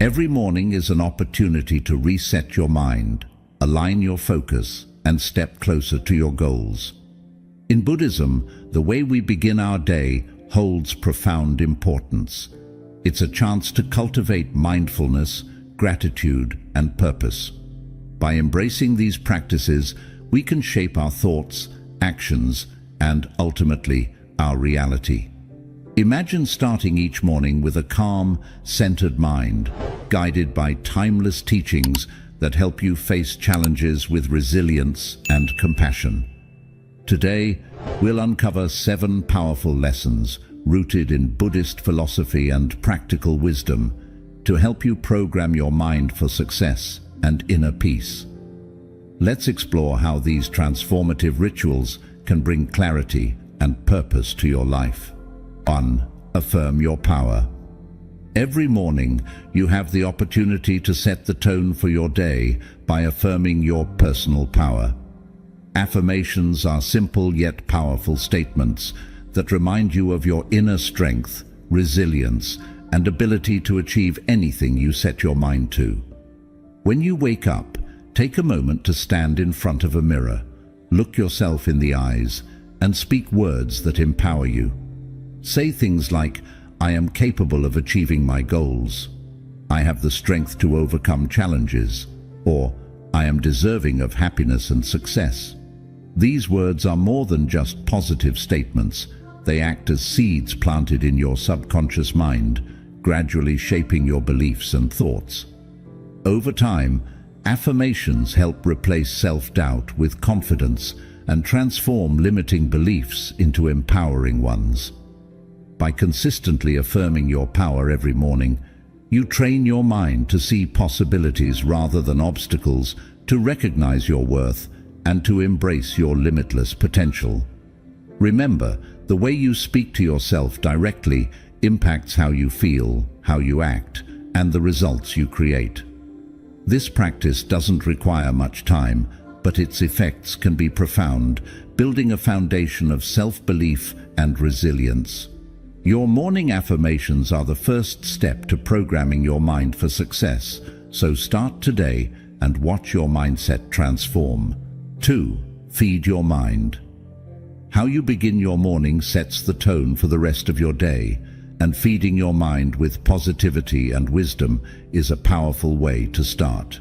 Every morning is an opportunity to reset your mind, align your focus, and step closer to your goals. In Buddhism, the way we begin our day holds profound importance. It's a chance to cultivate mindfulness, gratitude, and purpose. By embracing these practices, we can shape our thoughts, actions, and ultimately, our reality. Imagine starting each morning with a calm, centered mind, guided by timeless teachings that help you face challenges with resilience and compassion. Today, we'll uncover 7 powerful lessons rooted in Buddhist philosophy and practical wisdom to help you program your mind for success and inner peace. Let's explore how these transformative rituals can bring clarity and purpose to your life. 1. Affirm your power. Every morning, you have the opportunity to set the tone for your day by affirming your personal power. Affirmations are simple yet powerful statements that remind you of your inner strength, resilience, and ability to achieve anything you set your mind to. When you wake up, take a moment to stand in front of a mirror, look yourself in the eyes, and speak words that empower you. Say things like, "I am capable of achieving my goals," "I have the strength to overcome challenges," or "I am deserving of happiness and success." These words are more than just positive statements. They act as seeds planted in your subconscious mind, gradually shaping your beliefs and thoughts. Over time, affirmations help replace self-doubt with confidence and transform limiting beliefs into empowering ones. By consistently affirming your power every morning, you train your mind to see possibilities rather than obstacles, to recognize your worth, and to embrace your limitless potential. Remember, the way you speak to yourself directly impacts how you feel, how you act, and the results you create. This practice doesn't require much time, but its effects can be profound, building a foundation of self-belief and resilience. Your morning affirmations are the first step to programming your mind for success, so start today and watch your mindset transform. 2. Feed your mind. How you begin your morning sets the tone for the rest of your day, and feeding your mind with positivity and wisdom is a powerful way to start.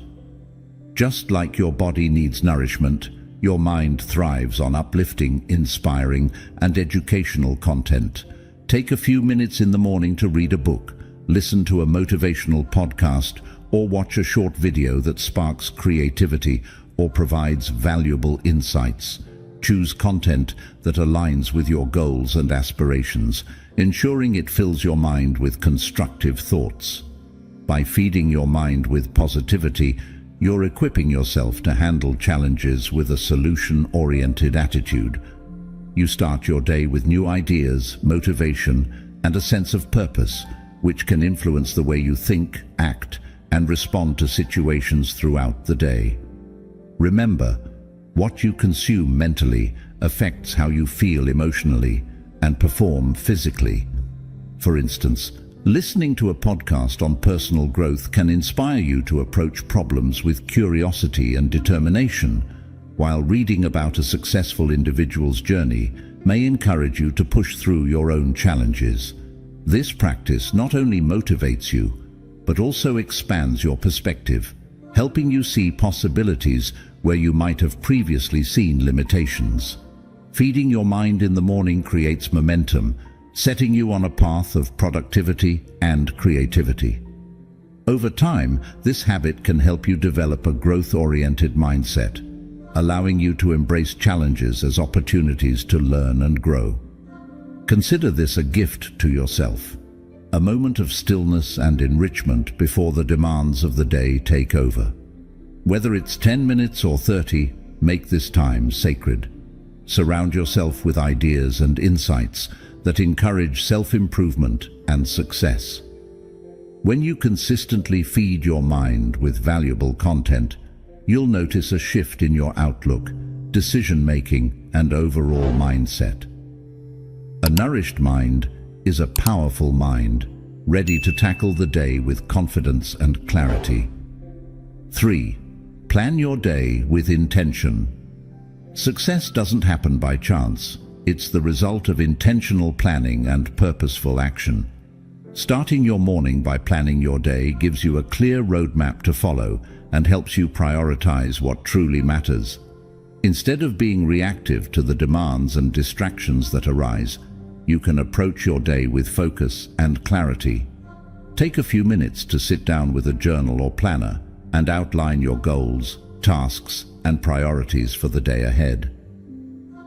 Just like your body needs nourishment, your mind thrives on uplifting, inspiring, and educational content. Take a few minutes in the morning to read a book, listen to a motivational podcast, or watch a short video that sparks creativity or provides valuable insights. Choose content that aligns with your goals and aspirations, ensuring it fills your mind with constructive thoughts. By feeding your mind with positivity, you're equipping yourself to handle challenges with a solution-oriented attitude. You start your day with new ideas, motivation, and a sense of purpose, which can influence the way you think, act, and respond to situations throughout the day. Remember, what you consume mentally affects how you feel emotionally and perform physically. For instance, listening to a podcast on personal growth can inspire you to approach problems with curiosity and determination, while reading about a successful individual's journey may encourage you to push through your own challenges. This practice not only motivates you, but also expands your perspective, helping you see possibilities where you might have previously seen limitations. Feeding your mind in the morning creates momentum, setting you on a path of productivity and creativity. Over time, this habit can help you develop a growth-oriented mindset, allowing you to embrace challenges as opportunities to learn and grow. Consider this a gift to yourself, a moment of stillness and enrichment before the demands of the day take over. Whether it's 10 minutes or 30, make this time sacred. Surround yourself with ideas and insights that encourage self-improvement and success. When you consistently feed your mind with valuable content, you'll notice a shift in your outlook, decision-making, and overall mindset. A nourished mind is a powerful mind, ready to tackle the day with confidence and clarity. 3. Plan your day with intention. Success doesn't happen by chance. It's the result of intentional planning and purposeful action. Starting your morning by planning your day gives you a clear roadmap to follow and helps you prioritize what truly matters. Instead of being reactive to the demands and distractions that arise, you can approach your day with focus and clarity. Take a few minutes to sit down with a journal or planner and outline your goals, tasks, and priorities for the day ahead.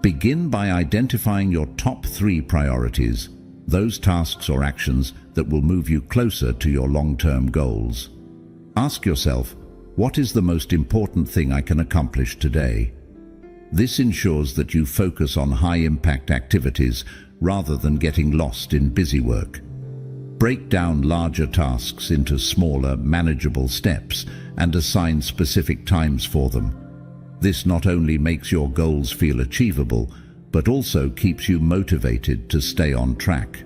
Begin by identifying your top 3 priorities, those tasks or actions that will move you closer to your long-term goals. Ask yourself, what is the most important thing I can accomplish today? This ensures that you focus on high-impact activities rather than getting lost in busy work. Break down larger tasks into smaller, manageable steps and assign specific times for them. This not only makes your goals feel achievable, but also keeps you motivated to stay on track.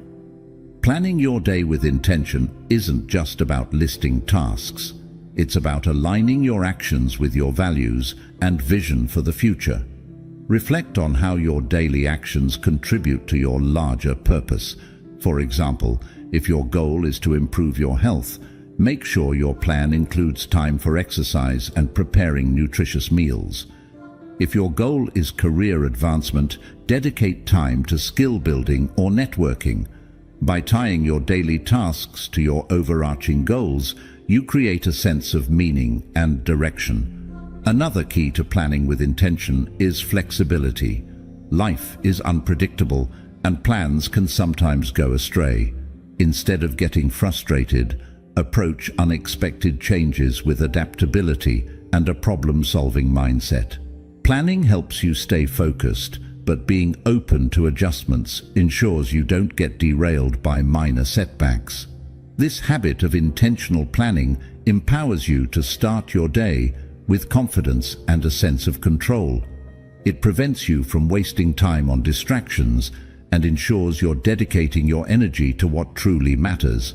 Planning your day with intention isn't just about listing tasks. It's about aligning your actions with your values and vision for the future. Reflect on how your daily actions contribute to your larger purpose. For example, if your goal is to improve your health, make sure your plan includes time for exercise and preparing nutritious meals. If your goal is career advancement, dedicate time to skill building or networking. By tying your daily tasks to your overarching goals, you create a sense of meaning and direction. Another key to planning with intention is flexibility. Life is unpredictable, and plans can sometimes go astray. Instead of getting frustrated, approach unexpected changes with adaptability and a problem-solving mindset. Planning helps you stay focused, but being open to adjustments ensures you don't get derailed by minor setbacks. This habit of intentional planning empowers you to start your day with confidence and a sense of control. It prevents you from wasting time on distractions and ensures you're dedicating your energy to what truly matters.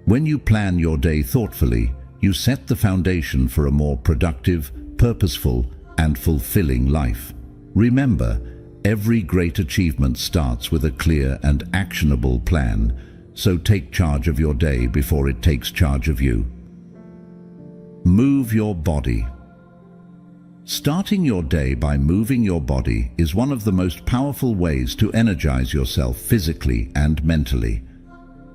When you plan your day thoughtfully, you set the foundation for a more productive, purposeful, and fulfilling life. Remember, every great achievement starts with a clear and actionable plan, so take charge of your day before it takes charge of you. Move your body. Starting your day by moving your body is one of the most powerful ways to energize yourself physically and mentally.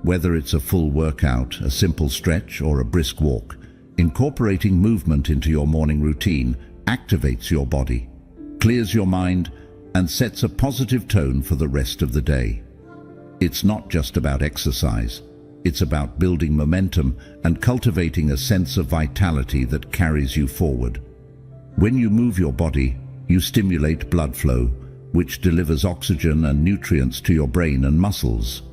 Whether it's a full workout, a simple stretch, or a brisk walk, incorporating movement into your morning routine activates your body, clears your mind, and sets a positive tone for the rest of the day. It's not just about exercise. It's about building momentum and cultivating a sense of vitality that carries you forward. When you move your body, you stimulate blood flow, which delivers oxygen and nutrients to your brain and muscles.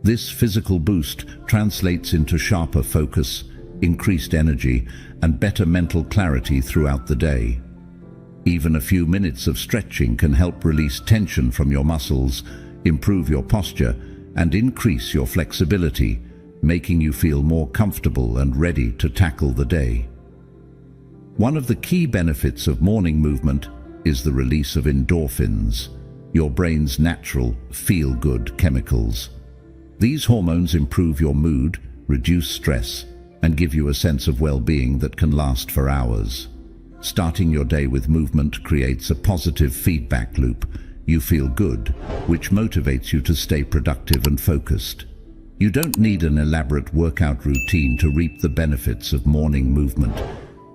This physical boost translates into sharper focus, increased energy, and better mental clarity throughout the day. Even a few minutes of stretching can help release tension from your muscles, improve your posture, and increase your flexibility, making you feel more comfortable and ready to tackle the day. One of the key benefits of morning movement is the release of endorphins, your brain's natural feel-good chemicals. These hormones improve your mood, reduce stress, and give you a sense of well-being that can last for hours. Starting your day with movement creates a positive feedback loop. You feel good, which motivates you to stay productive and focused. You don't need an elaborate workout routine to reap the benefits of morning movement.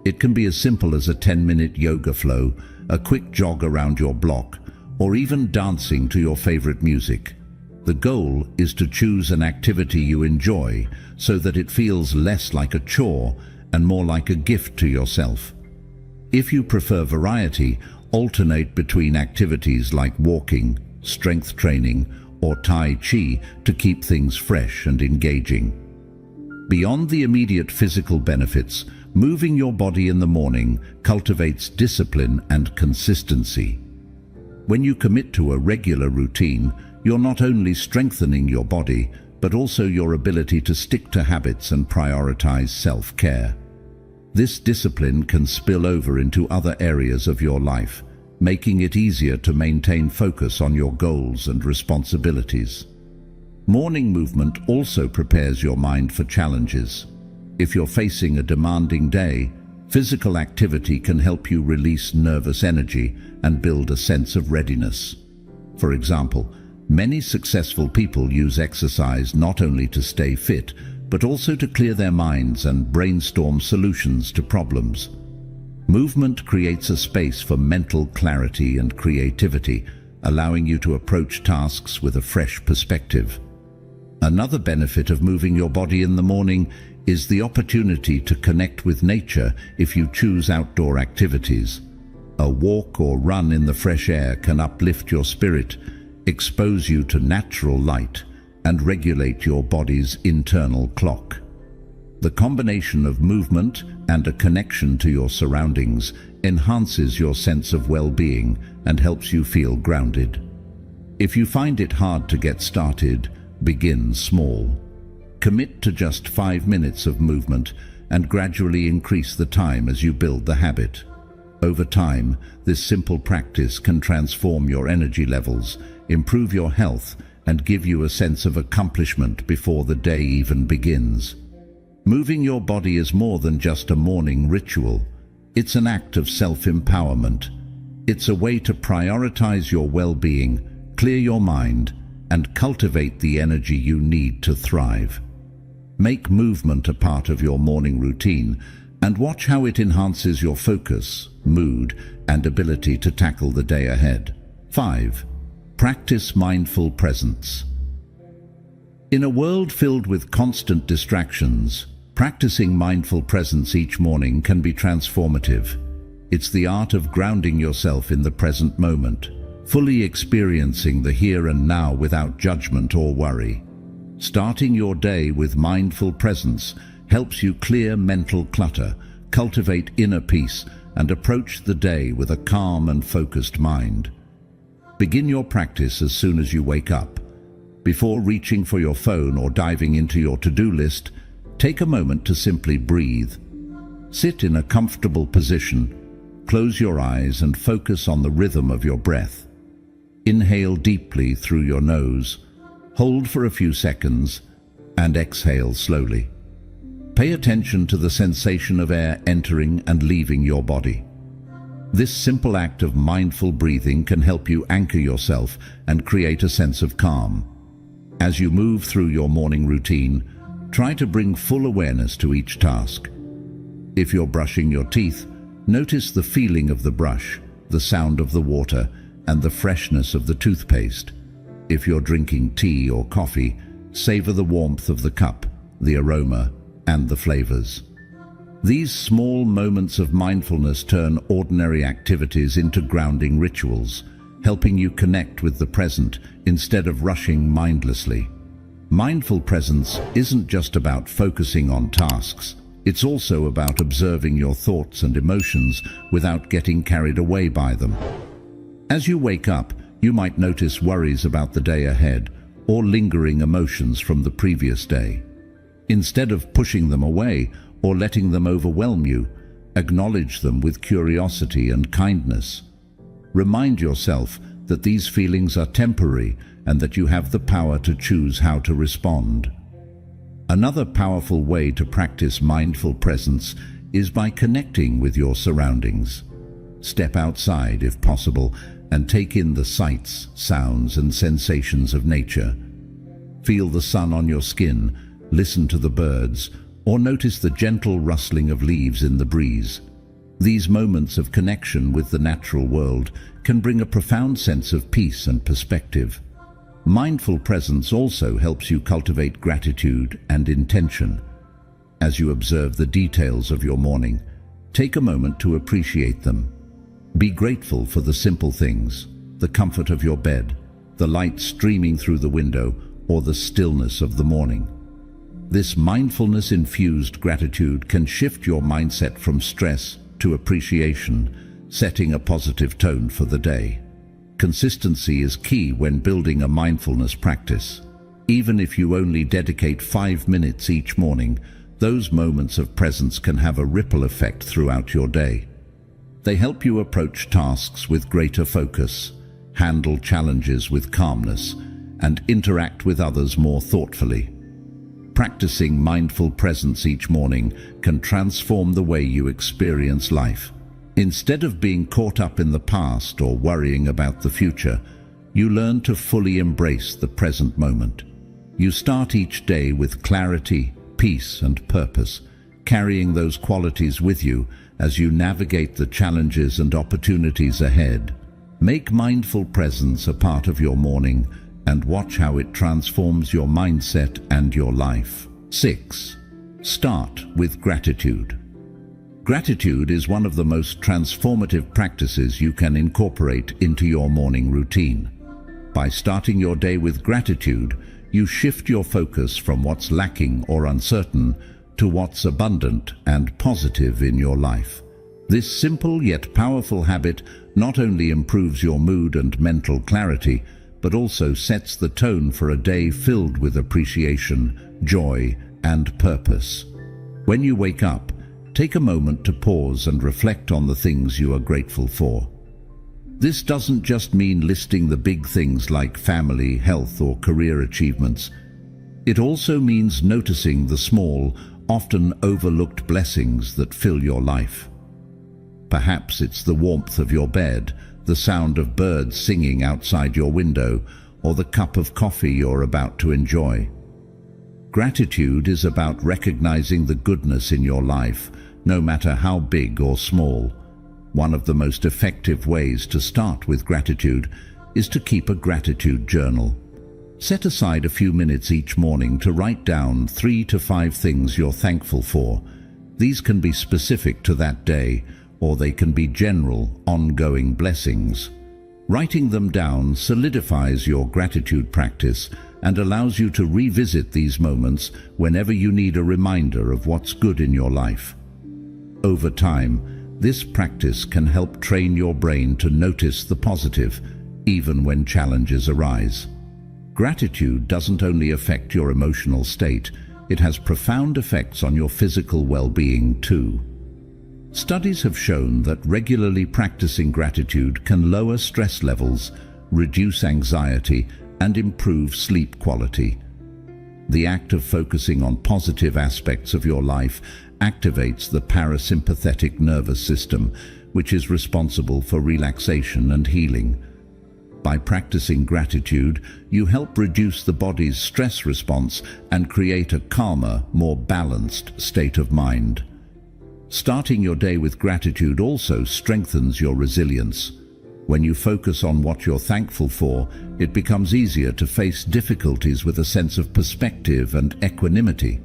It can be as simple as a 10-minute yoga flow, a quick jog around your block, or even dancing to your favorite music. The goal is to choose an activity you enjoy so that it feels less like a chore and more like a gift to yourself. If you prefer variety, alternate between activities like walking, strength training, or Tai Chi to keep things fresh and engaging. Beyond the immediate physical benefits, moving your body in the morning cultivates discipline and consistency. When you commit to a regular routine, you're not only strengthening your body, but also your ability to stick to habits and prioritize self-care. This discipline can spill over into other areas of your life, making it easier to maintain focus on your goals and responsibilities. Morning movement also prepares your mind for challenges. If you're facing a demanding day, physical activity can help you release nervous energy and build a sense of readiness. For example, many successful people use exercise not only to stay fit, but also to clear their minds and brainstorm solutions to problems. Movement creates a space for mental clarity and creativity, allowing you to approach tasks with a fresh perspective. Another benefit of moving your body in the morning is the opportunity to connect with nature if you choose outdoor activities. A walk or run in the fresh air can uplift your spirit, expose you to natural light, and regulate your body's internal clock. The combination of movement and a connection to your surroundings enhances your sense of well-being and helps you feel grounded. If you find it hard to get started, begin small. Commit to just 5 minutes of movement and gradually increase the time as you build the habit. Over time, this simple practice can transform your energy levels, improve your health, and give you a sense of accomplishment before the day even begins. Moving your body is more than just a morning ritual. It's an act of self-empowerment. It's a way to prioritize your well-being, clear your mind, and cultivate the energy you need to thrive. Make movement a part of your morning routine and watch how it enhances your focus, mood, and ability to tackle the day ahead. 5. Practice mindful presence. In a world filled with constant distractions, practicing mindful presence each morning can be transformative. It's the art of grounding yourself in the present moment, fully experiencing the here and now without judgment or worry. Starting your day with mindful presence helps you clear mental clutter, cultivate inner peace, and approach the day with a calm and focused mind. Begin your practice as soon as you wake up. Before reaching for your phone or diving into your to-do list, take a moment to simply breathe. Sit in a comfortable position, close your eyes and focus on the rhythm of your breath. Inhale deeply through your nose, hold for a few seconds, and exhale slowly. Pay attention to the sensation of air entering and leaving your body. This simple act of mindful breathing can help you anchor yourself and create a sense of calm. As you move through your morning routine, try to bring full awareness to each task. If you're brushing your teeth, notice the feeling of the brush, the sound of the water, and the freshness of the toothpaste. If you're drinking tea or coffee, savor the warmth of the cup, the aroma, and the flavors. These small moments of mindfulness turn ordinary activities into grounding rituals, helping you connect with the present instead of rushing mindlessly. Mindful presence isn't just about focusing on tasks, it's also about observing your thoughts and emotions without getting carried away by them. As you wake up, you might notice worries about the day ahead or lingering emotions from the previous day. Instead of pushing them away or letting them overwhelm you, acknowledge them with curiosity and kindness. Remind yourself that these feelings are temporary and that you have the power to choose how to respond. Another powerful way to practice mindful presence is by connecting with your surroundings. Step outside if possible and take in the sights, sounds, and sensations of nature. Feel the sun on your skin, listen to the birds, or notice the gentle rustling of leaves in the breeze. These moments of connection with the natural world can bring a profound sense of peace and perspective. Mindful presence also helps you cultivate gratitude and intention. As you observe the details of your morning, take a moment to appreciate them. Be grateful for the simple things, the comfort of your bed, the light streaming through the window, or the stillness of the morning. This mindfulness-infused gratitude can shift your mindset from stress to appreciation, setting a positive tone for the day. Consistency is key when building a mindfulness practice. Even if you only dedicate 5 minutes each morning, those moments of presence can have a ripple effect throughout your day. They help you approach tasks with greater focus, handle challenges with calmness, and interact with others more thoughtfully. Practicing mindful presence each morning can transform the way you experience life. Instead of being caught up in the past or worrying about the future, you learn to fully embrace the present moment. You start each day with clarity, peace, and purpose, carrying those qualities with you as you navigate the challenges and opportunities ahead. Make mindful presence a part of your morning and watch how it transforms your mindset and your life. 6. Start with gratitude. Gratitude is one of the most transformative practices you can incorporate into your morning routine. By starting your day with gratitude, you shift your focus from what's lacking or uncertain to what's abundant and positive in your life. This simple yet powerful habit not only improves your mood and mental clarity, but also sets the tone for a day filled with appreciation, joy, and purpose. When you wake up, take a moment to pause and reflect on the things you are grateful for. This doesn't just mean listing the big things like family, health, or career achievements. It also means noticing the small, often overlooked blessings that fill your life. Perhaps it's the warmth of your bed, the sound of birds singing outside your window, or the cup of coffee you're about to enjoy. Gratitude is about recognizing the goodness in your life, no matter how big or small. One of the most effective ways to start with gratitude is to keep a gratitude journal. Set aside a few minutes each morning to write down 3 to 5 things you're thankful for. These can be specific to that day, or they can be general, ongoing blessings. Writing them down solidifies your gratitude practice and allows you to revisit these moments whenever you need a reminder of what's good in your life. Over time, this practice can help train your brain to notice the positive, even when challenges arise. Gratitude doesn't only affect your emotional state, it has profound effects on your physical well-being too. Studies have shown that regularly practicing gratitude can lower stress levels, reduce anxiety, and improve sleep quality. The act of focusing on positive aspects of your life activates the parasympathetic nervous system, which is responsible for relaxation and healing. By practicing gratitude, you help reduce the body's stress response and create a calmer, more balanced state of mind. Starting your day with gratitude also strengthens your resilience. When you focus on what you're thankful for, it becomes easier to face difficulties with a sense of perspective and equanimity.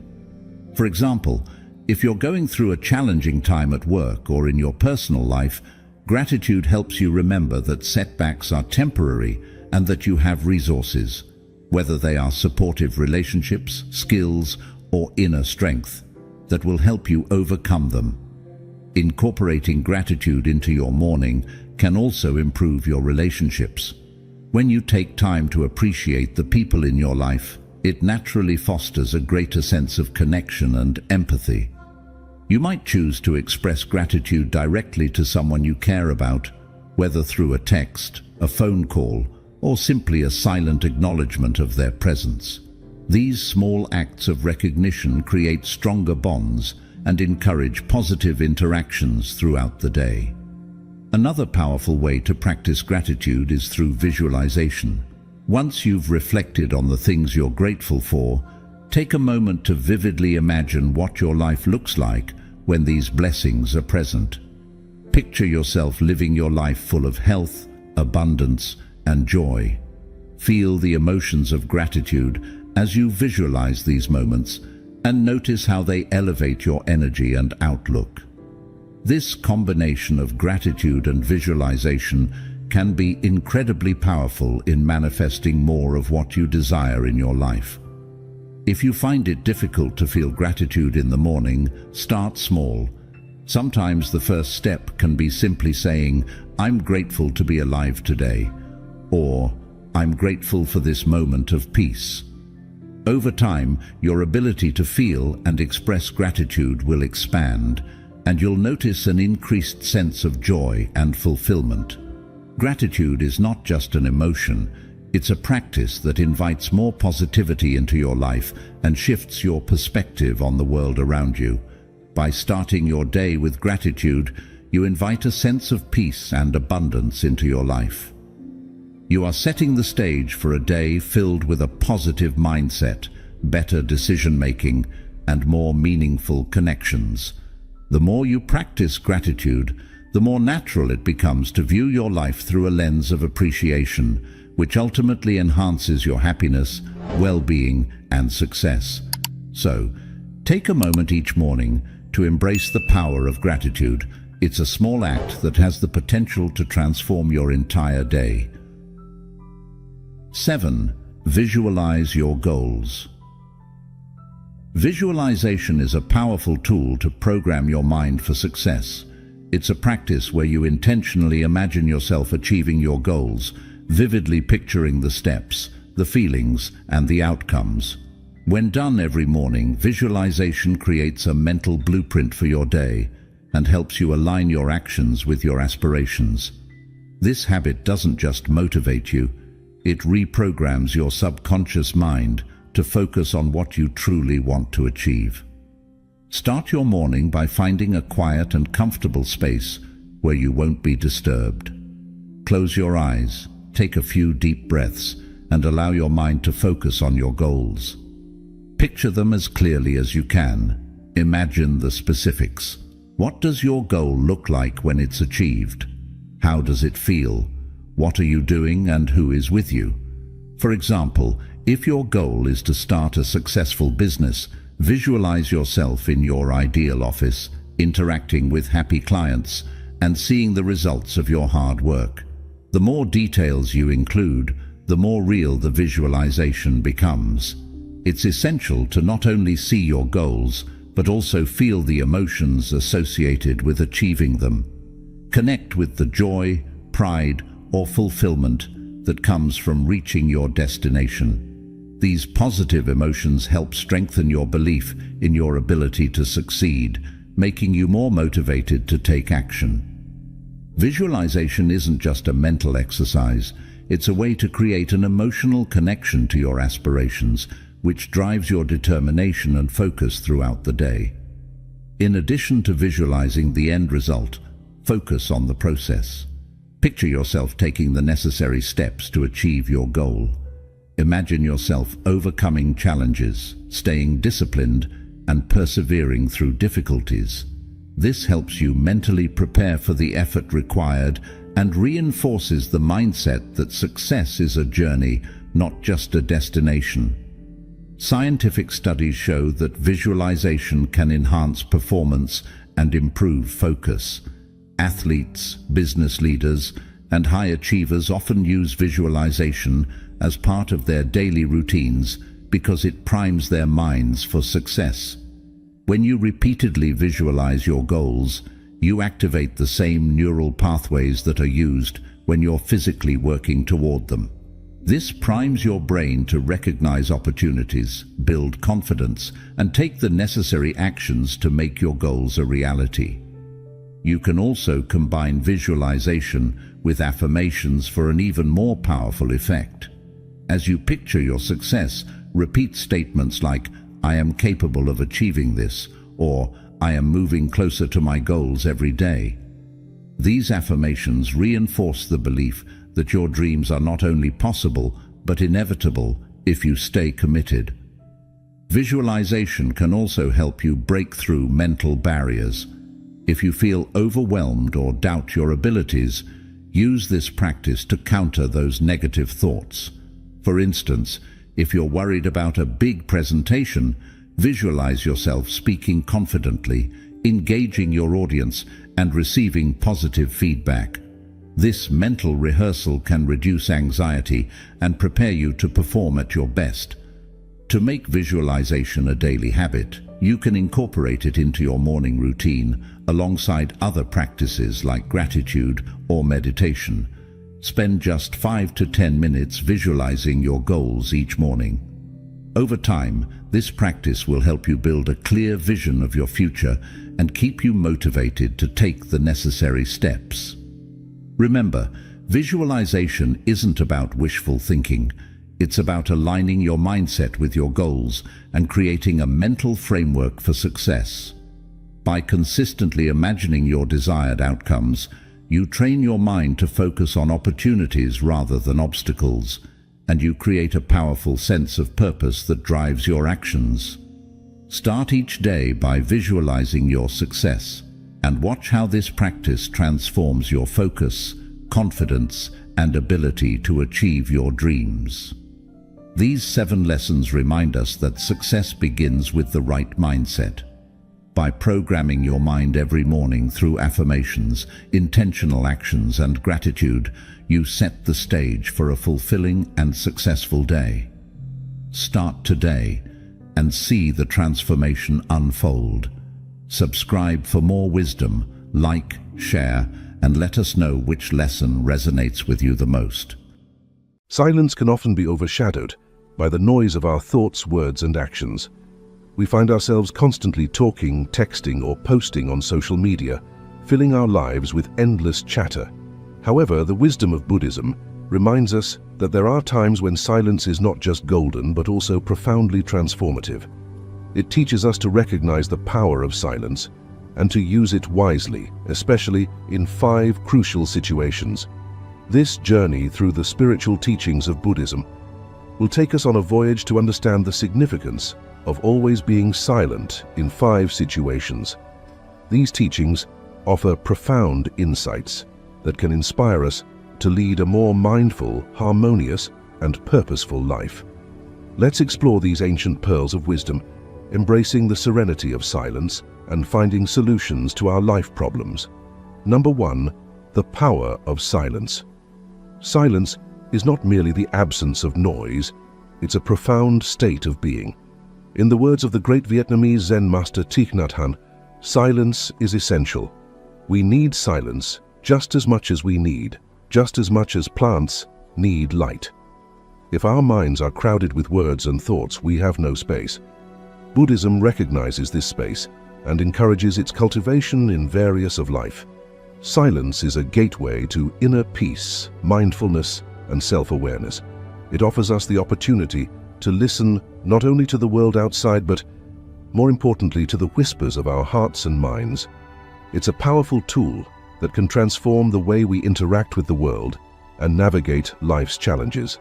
For example, if you're going through a challenging time at work or in your personal life, gratitude helps you remember that setbacks are temporary and that you have resources, whether they are supportive relationships, skills, or inner strength, that will help you overcome them. Incorporating gratitude into your morning can also improve your relationships. When you take time to appreciate the people in your life, it naturally fosters a greater sense of connection and empathy. You might choose to express gratitude directly to someone you care about, whether through a text, a phone call, or simply a silent acknowledgement of their presence. These small acts of recognition create stronger bonds and encourage positive interactions throughout the day. Another powerful way to practice gratitude is through visualization. Once you've reflected on the things you're grateful for, take a moment to vividly imagine what your life looks like when these blessings are present. Picture yourself living your life full of health, abundance, and joy. Feel the emotions of gratitude as you visualize these moments and notice how they elevate your energy and outlook. This combination of gratitude and visualization can be incredibly powerful in manifesting more of what you desire in your life. If you find it difficult to feel gratitude in the morning, start small. Sometimes the first step can be simply saying, "I'm grateful to be alive today," or "I'm grateful for this moment of peace." Over time, your ability to feel and express gratitude will expand, and you'll notice an increased sense of joy and fulfillment. Gratitude is not just an emotion, it's a practice that invites more positivity into your life and shifts your perspective on the world around you. By starting your day with gratitude, you invite a sense of peace and abundance into your life. You are setting the stage for a day filled with a positive mindset, better decision-making, and more meaningful connections. The more you practice gratitude, the more natural it becomes to view your life through a lens of appreciation, which ultimately enhances your happiness, well-being, and success. So, take a moment each morning to embrace the power of gratitude. It's a small act that has the potential to transform your entire day. 7. Visualize your goals. Visualization is a powerful tool to program your mind for success. It's a practice where you intentionally imagine yourself achieving your goals, vividly picturing the steps, the feelings, and the outcomes. When done every morning, visualization creates a mental blueprint for your day and helps you align your actions with your aspirations. This habit doesn't just motivate you, it reprograms your subconscious mind to focus on what you truly want to achieve. Start your morning by finding a quiet and comfortable space where you won't be disturbed. Close your eyes, take a few deep breaths, and allow your mind to focus on your goals. Picture them as clearly as you can. Imagine the specifics. What does your goal look like when it's achieved? How does it feel? What are you doing and who is with you? For example, if your goal is to start a successful business, visualize yourself in your ideal office, interacting with happy clients, and seeing the results of your hard work. The more details you include, the more real the visualization becomes. It's essential to not only see your goals, but also feel the emotions associated with achieving them. Connect with the joy, pride, or fulfillment that comes from reaching your destination. These positive emotions help strengthen your belief in your ability to succeed, making you more motivated to take action. Visualization isn't just a mental exercise, it's a way to create an emotional connection to your aspirations, which drives your determination and focus throughout the day. In addition to visualizing the end result, focus on the process. Picture yourself taking the necessary steps to achieve your goal. Imagine yourself overcoming challenges, staying disciplined, and persevering through difficulties. This helps you mentally prepare for the effort required and reinforces the mindset that success is a journey, not just a destination. Scientific studies show that visualization can enhance performance and improve focus. Athletes, business leaders, and high achievers often use visualization as part of their daily routines because it primes their minds for success. When you repeatedly visualize your goals, you activate the same neural pathways that are used when you're physically working toward them. This primes your brain to recognize opportunities, build confidence, and take the necessary actions to make your goals a reality. You can also combine visualization with affirmations for an even more powerful effect. As you picture your success, repeat statements like, "I am capable of achieving this," or "I am moving closer to my goals every day." These affirmations reinforce the belief that your dreams are not only possible, but inevitable if you stay committed. Visualization can also help you break through mental barriers. If you feel overwhelmed or doubt your abilities, use this practice to counter those negative thoughts. For instance, if you're worried about a big presentation, visualize yourself speaking confidently, engaging your audience, and receiving positive feedback. This mental rehearsal can reduce anxiety and prepare you to perform at your best. To make visualization a daily habit, you can incorporate it into your morning routine alongside other practices like gratitude or meditation. Spend just 5 to 10 minutes visualizing your goals each morning. Over time, this practice will help you build a clear vision of your future and keep you motivated to take the necessary steps. Remember, visualization isn't about wishful thinking. It's about aligning your mindset with your goals and creating a mental framework for success. By consistently imagining your desired outcomes, you train your mind to focus on opportunities rather than obstacles, and you create a powerful sense of purpose that drives your actions. Start each day by visualizing your success, and watch how this practice transforms your focus, confidence, and ability to achieve your dreams. These 7 lessons remind us that success begins with the right mindset. By programming your mind every morning through affirmations, intentional actions, and gratitude, you set the stage for a fulfilling and successful day. Start today and see the transformation unfold. Subscribe for more wisdom, like, share, and let us know which lesson resonates with you the most. Silence can often be overshadowed by the noise of our thoughts, words, and actions. We find ourselves constantly talking, texting, or posting on social media, filling our lives with endless chatter. However, the wisdom of Buddhism reminds us that there are times when silence is not just golden, but also profoundly transformative. It teaches us to recognize the power of silence and to use it wisely, especially in 5 crucial situations. This journey through the spiritual teachings of Buddhism will take us on a voyage to understand the significance of always being silent in 5 situations. These teachings offer profound insights that can inspire us to lead a more mindful, harmonious, and purposeful life. Let's explore these ancient pearls of wisdom, embracing the serenity of silence and finding solutions to our life problems. Number 1, the power of silence. Silence is not merely the absence of noise, it's a profound state of being. In the words of the great Vietnamese Zen master Thich Nhat Hanh, silence is essential. We need silence just as much as plants need light. If our minds are crowded with words and thoughts, we have no space. Buddhism recognizes this space and encourages its cultivation in various of life. Silence is a gateway to inner peace, mindfulness, and self-awareness. It offers us the opportunity to listen not only to the world outside, but more importantly to the whispers of our hearts and minds. It's a powerful tool that can transform the way we interact with the world and navigate life's challenges.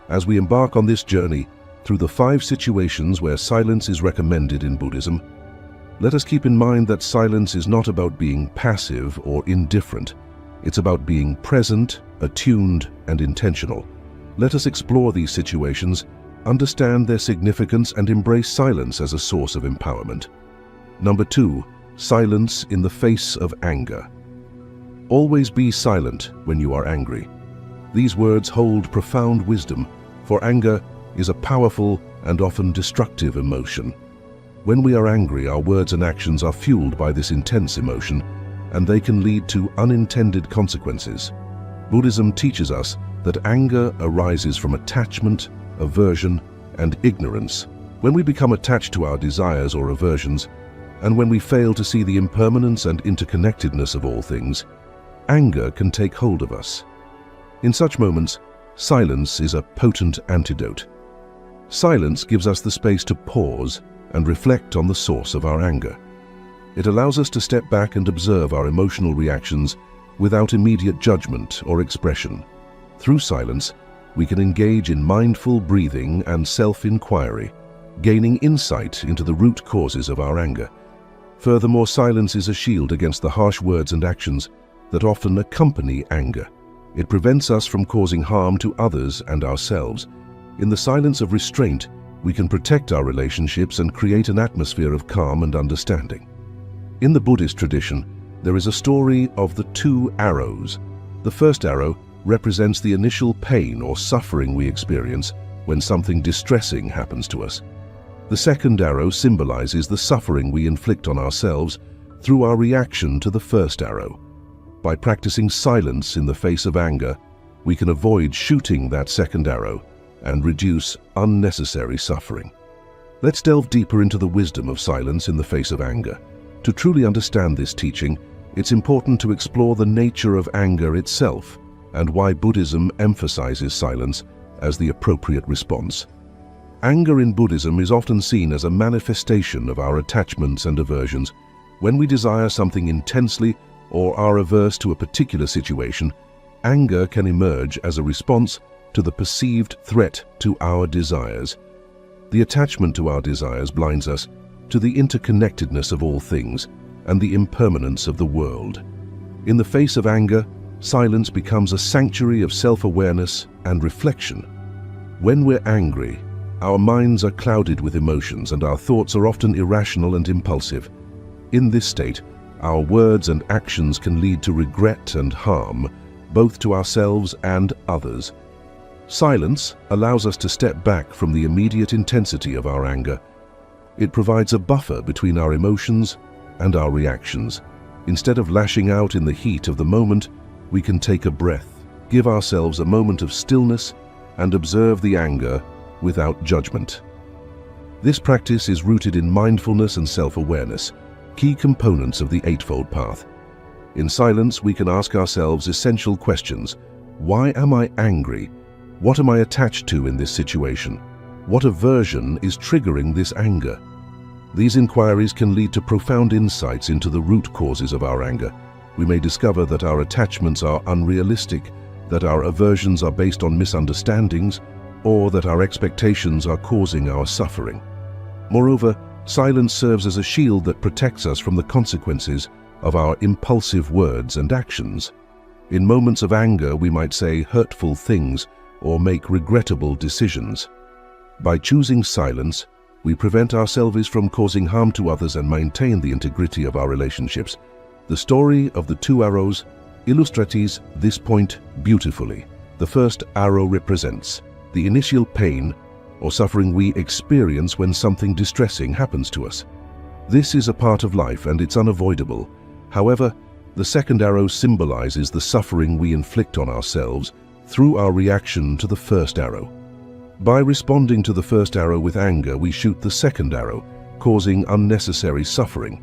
As we embark on this journey through the 5 situations where silence is recommended in Buddhism, let us keep in mind that silence is not about being passive or indifferent. It's about being present, attuned, and intentional. Let us explore these situations, understand their significance, and embrace silence as a source of empowerment. Number 2, silence in the face of anger. Always be silent when you are angry. These words hold profound wisdom, for anger is a powerful and often destructive emotion. When we are angry, our words and actions are fueled by this intense emotion, and they can lead to unintended consequences. Buddhism teaches us that anger arises from attachment, aversion, and ignorance. When we become attached to our desires or aversions, and when we fail to see the impermanence and interconnectedness of all things, anger can take hold of us. In such moments, silence is a potent antidote. Silence gives us the space to pause and reflect on the source of our anger. It allows us to step back and observe our emotional reactions without immediate judgment or expression. Through silence, we can engage in mindful breathing and self-inquiry, gaining insight into the root causes of our anger. Furthermore, silence is a shield against the harsh words and actions that often accompany anger. It prevents us from causing harm to others and ourselves. In the silence of restraint, we can protect our relationships and create an atmosphere of calm and understanding. In the Buddhist tradition, there is a story of the 2 arrows. The first arrow represents the initial pain or suffering we experience when something distressing happens to us. The second arrow symbolizes the suffering we inflict on ourselves through our reaction to the first arrow. By practicing silence in the face of anger, we can avoid shooting that second arrow and reduce unnecessary suffering. Let's delve deeper into the wisdom of silence in the face of anger. To truly understand this teaching, it's important to explore the nature of anger itself and why Buddhism emphasizes silence as the appropriate response. Anger in Buddhism is often seen as a manifestation of our attachments and aversions. When we desire something intensely or are averse to a particular situation, anger can emerge as a response to the perceived threat to our desires. The attachment to our desires blinds us to the interconnectedness of all things and the impermanence of the world. In the face of anger, silence becomes a sanctuary of self-awareness and reflection. When we're angry, our minds are clouded with emotions and our thoughts are often irrational and impulsive. In this state, our words and actions can lead to regret and harm, both to ourselves and others. Silence allows us to step back from the immediate intensity of our anger. It provides a buffer between our emotions and our reactions. Instead of lashing out in the heat of the moment, we can take a breath, give ourselves a moment of stillness, and observe the anger without judgment. This practice is rooted in mindfulness and self-awareness, key components of the Eightfold Path. In silence, we can ask ourselves essential questions. Why am I angry? What am I attached to in this situation? What aversion is triggering this anger? These inquiries can lead to profound insights into the root causes of our anger. We may discover that our attachments are unrealistic, that our aversions are based on misunderstandings, or that our expectations are causing our suffering. Moreover, silence serves as a shield that protects us from the consequences of our impulsive words and actions. In moments of anger, we might say hurtful things or make regrettable decisions. By choosing silence, we prevent ourselves from causing harm to others and maintain the integrity of our relationships. The story of the two arrows illustrates this point beautifully. The first arrow represents the initial pain or suffering we experience when something distressing happens to us. This is a part of life and it's unavoidable. However, the second arrow symbolizes the suffering we inflict on ourselves through our reaction to the first arrow. By responding to the first arrow with anger, we shoot the second arrow, causing unnecessary suffering.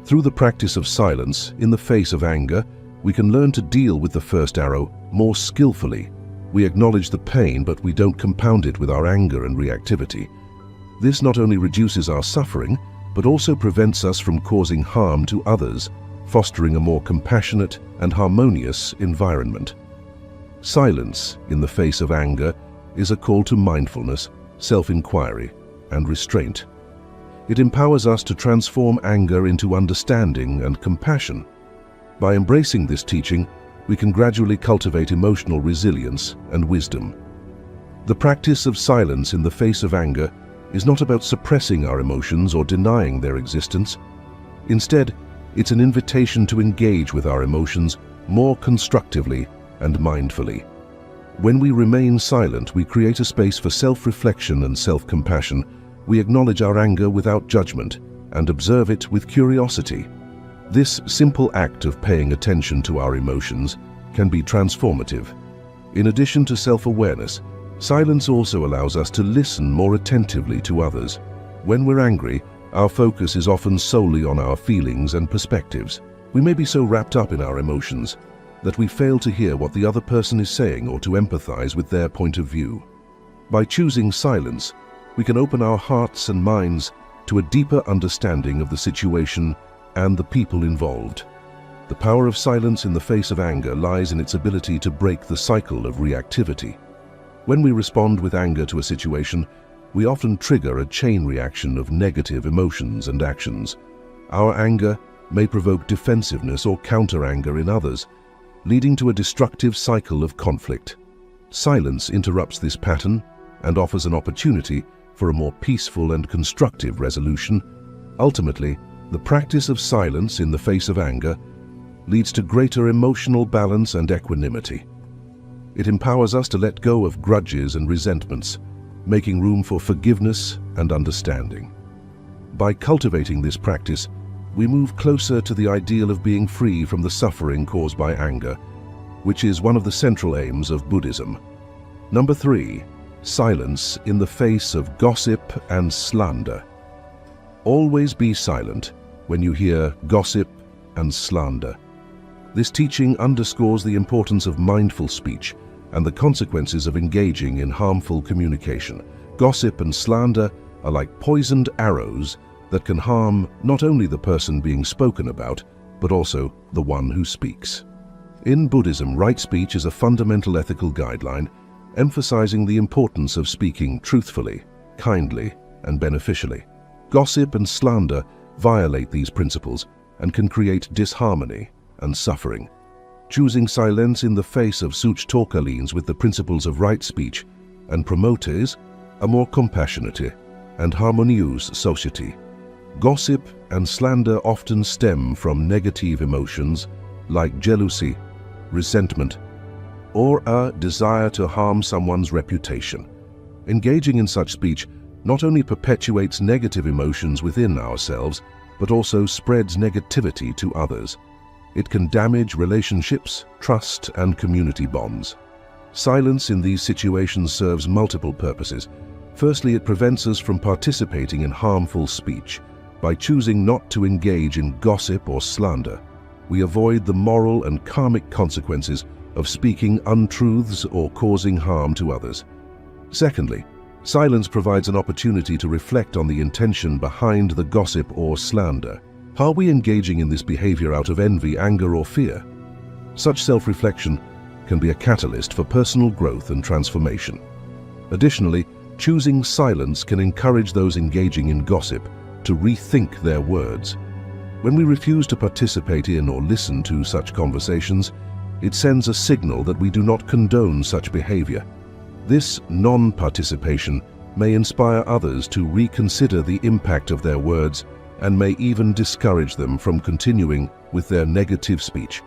Through the practice of silence in the face of anger, we can learn to deal with the first arrow more skillfully. We acknowledge the pain, but we don't compound it with our anger and reactivity. This not only reduces our suffering, but also prevents us from causing harm to others, fostering a more compassionate and harmonious environment. Silence in the face of anger is a call to mindfulness, self-inquiry, and restraint. It empowers us to transform anger into understanding and compassion. By embracing this teaching, we can gradually cultivate emotional resilience and wisdom. The practice of silence in the face of anger is not about suppressing our emotions or denying their existence. Instead, it's an invitation to engage with our emotions more constructively and mindfully. When we remain silent, we create a space for self-reflection and self-compassion. We acknowledge our anger without judgment and observe it with curiosity. This simple act of paying attention to our emotions can be transformative. In addition to self-awareness, silence also allows us to listen more attentively to others. When we're angry, our focus is often solely on our feelings and perspectives. We may be so wrapped up in our emotions that we fail to hear what the other person is saying or to empathize with their point of view. By choosing silence, we can open our hearts and minds to a deeper understanding of the situation and the people involved. The power of silence in the face of anger lies in its ability to break the cycle of reactivity. When we respond with anger to a situation, we often trigger a chain reaction of negative emotions and actions. Our anger may provoke defensiveness or counter-anger in others, leading to a destructive cycle of conflict. Silence interrupts this pattern and offers an opportunity for a more peaceful and constructive resolution. Ultimately, the practice of silence in the face of anger leads to greater emotional balance and equanimity. It empowers us to let go of grudges and resentments, making room for forgiveness and understanding. By cultivating this practice, we move closer to the ideal of being free from the suffering caused by anger, which is one of the central aims of Buddhism. Number 3. Silence in the face of gossip and slander. Always be silent when you hear gossip and slander. This teaching underscores the importance of mindful speech and the consequences of engaging in harmful communication. Gossip and slander are like poisoned arrows that can harm not only the person being spoken about, but also the one who speaks. In Buddhism, right speech is a fundamental ethical guideline emphasizing the importance of speaking truthfully, kindly, and beneficially. Gossip and slander violate these principles and can create disharmony and suffering. Choosing silence in the face of such talk aligns with the principles of right speech and promotes a more compassionate and harmonious society. Gossip and slander often stem from negative emotions like jealousy, resentment, or a desire to harm someone's reputation. Engaging in such speech not only perpetuates negative emotions within ourselves, but also spreads negativity to others. It can damage relationships, trust, and community bonds. Silence in these situations serves multiple purposes. Firstly, it prevents us from participating in harmful speech. By choosing not to engage in gossip or slander, we avoid the moral and karmic consequences of speaking untruths or causing harm to others. Secondly, silence provides an opportunity to reflect on the intention behind the gossip or slander. Are we engaging in this behavior out of envy, anger, or fear? Such self-reflection can be a catalyst for personal growth and transformation. Additionally, choosing silence can encourage those engaging in gossip to rethink their words. When we refuse to participate in or listen to such conversations, it sends a signal that we do not condone such behavior. This non-participation may inspire others to reconsider the impact of their words and may even discourage them from continuing with their negative speech.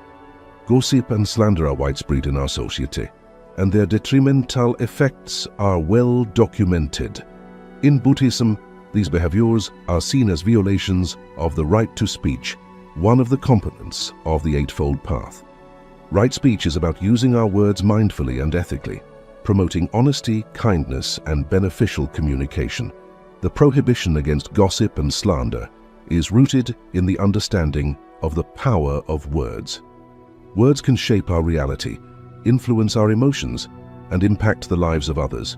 Gossip and slander are widespread in our society, and their detrimental effects are well documented. In Buddhism, these behaviors are seen as violations of the right to speech, one of the components of the Eightfold Path. Right speech is about using our words mindfully and ethically, promoting honesty, kindness, and beneficial communication. The prohibition against gossip and slander is rooted in the understanding of the power of words. Words can shape our reality, influence our emotions, and impact the lives of others.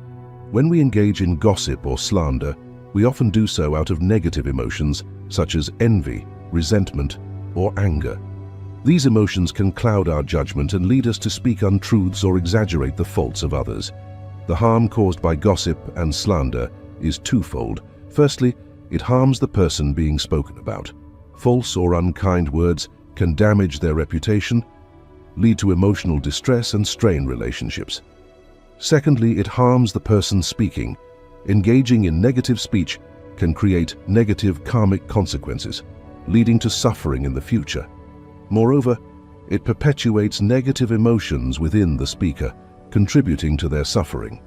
When we engage in gossip or slander, we often do so out of negative emotions such as envy, resentment, or anger. These emotions can cloud our judgment and lead us to speak untruths or exaggerate the faults of others. The harm caused by gossip and slander is twofold. Firstly, it harms the person being spoken about. False or unkind words can damage their reputation, lead to emotional distress, and strain relationships. Secondly, it harms the person speaking. Engaging in negative speech can create negative karmic consequences, leading to suffering in the future. Moreover, it perpetuates negative emotions within the speaker, contributing to their suffering.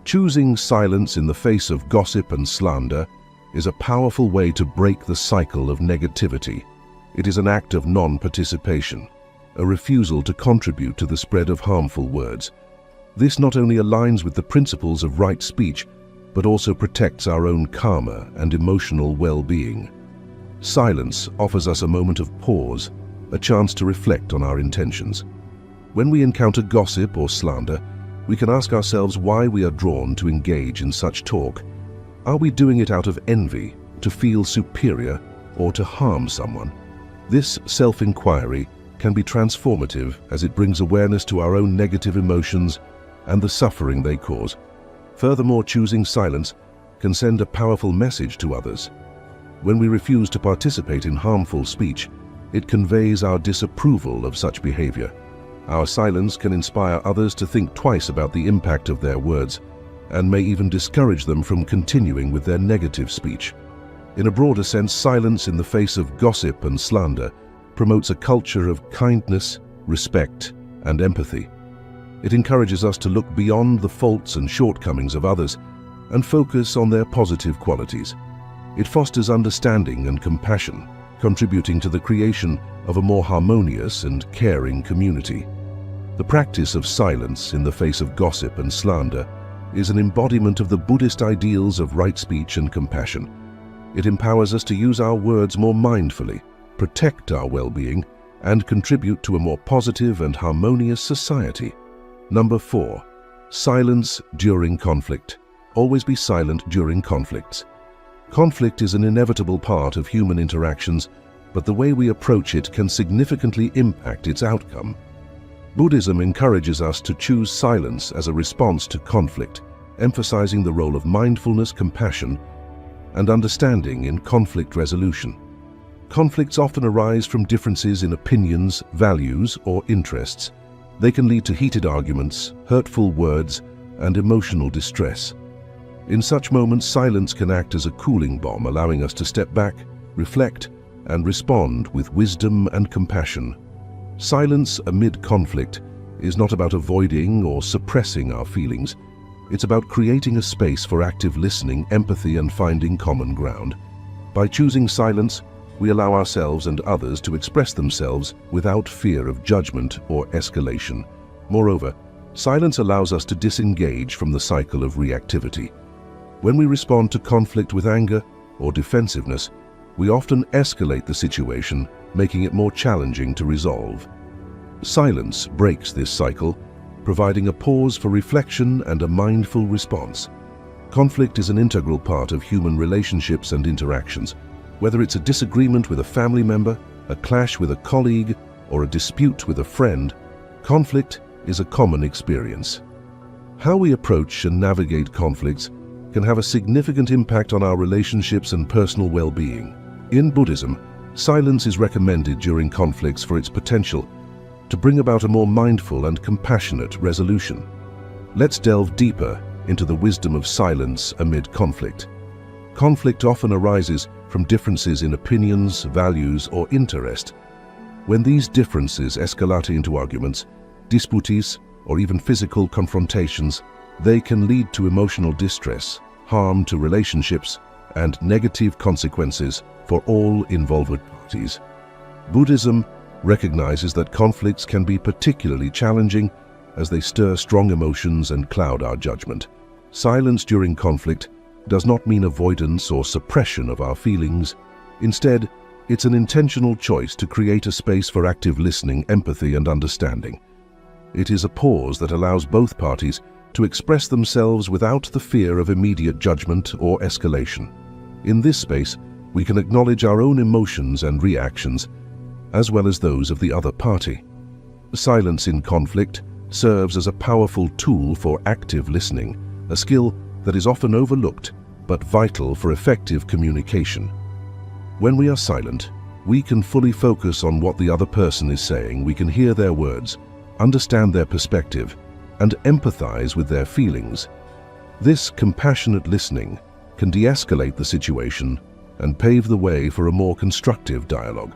Choosing silence in the face of gossip and slander is a powerful way to break the cycle of negativity. It is an act of non-participation, a refusal to contribute to the spread of harmful words. This not only aligns with the principles of right speech, but also protects our own karma and emotional well-being. Silence offers us a moment of pause, a chance to reflect on our intentions. When we encounter gossip or slander, we can ask ourselves why we are drawn to engage in such talk. Are we doing it out of envy, to feel superior, or to harm someone? This self-inquiry can be transformative as it brings awareness to our own negative emotions and the suffering they cause. Furthermore, choosing silence can send a powerful message to others. When we refuse to participate in harmful speech, it conveys our disapproval of such behavior. Our silence can inspire others to think twice about the impact of their words, and may even discourage them from continuing with their negative speech. In a broader sense, silence in the face of gossip and slander promotes a culture of kindness, respect, and empathy. It encourages us to look beyond the faults and shortcomings of others and focus on their positive qualities. It fosters understanding and compassion, contributing to the creation of a more harmonious and caring community. The practice of silence in the face of gossip and slander is an embodiment of the Buddhist ideals of right speech and compassion. It empowers us to use our words more mindfully, protect our well-being, and contribute to a more positive and harmonious society. Number 4. Silence during conflict. Always be silent during conflicts. Conflict is an inevitable part of human interactions, but the way we approach it can significantly impact its outcome. Buddhism encourages us to choose silence as a response to conflict, emphasizing the role of mindfulness, compassion, and understanding in conflict resolution. Conflicts often arise from differences in opinions, values, or interests. They can lead to heated arguments, hurtful words, and emotional distress. In such moments, silence can act as a cooling bomb, allowing us to step back, reflect, and respond with wisdom and compassion. Silence amid conflict is not about avoiding or suppressing our feelings. It's about creating a space for active listening, empathy, and finding common ground. By choosing silence, we allow ourselves and others to express themselves without fear of judgment or escalation. Moreover, silence allows us to disengage from the cycle of reactivity. When we respond to conflict with anger or defensiveness, we often escalate the situation, making it more challenging to resolve. Silence breaks this cycle, providing a pause for reflection and a mindful response. Conflict is an integral part of human relationships and interactions. Whether it's a disagreement with a family member, a clash with a colleague, or a dispute with a friend, conflict is a common experience. How we approach and navigate conflicts can have a significant impact on our relationships and personal well-being. In Buddhism, silence is recommended during conflicts for its potential to bring about a more mindful and compassionate resolution. Let's delve deeper into the wisdom of silence amid conflict. Conflict often arises from differences in opinions, values, or interest. When these differences escalate into arguments, disputes, or even physical confrontations, they can lead to emotional distress, harm to relationships, and negative consequences for all involved parties. Buddhism recognizes that conflicts can be particularly challenging as they stir strong emotions and cloud our judgment. Silence during conflict does not mean avoidance or suppression of our feelings. Instead, it's an intentional choice to create a space for active listening, empathy, and understanding. It is a pause that allows both parties to express themselves without the fear of immediate judgment or escalation. In this space, we can acknowledge our own emotions and reactions, as well as those of the other party. Silence in conflict serves as a powerful tool for active listening, a skill that is often overlooked but vital for effective communication. When we are silent, we can fully focus on what the other person is saying. We can hear their words, understand their perspective, and empathize with their feelings. This compassionate listening can de-escalate the situation and pave the way for a more constructive dialogue.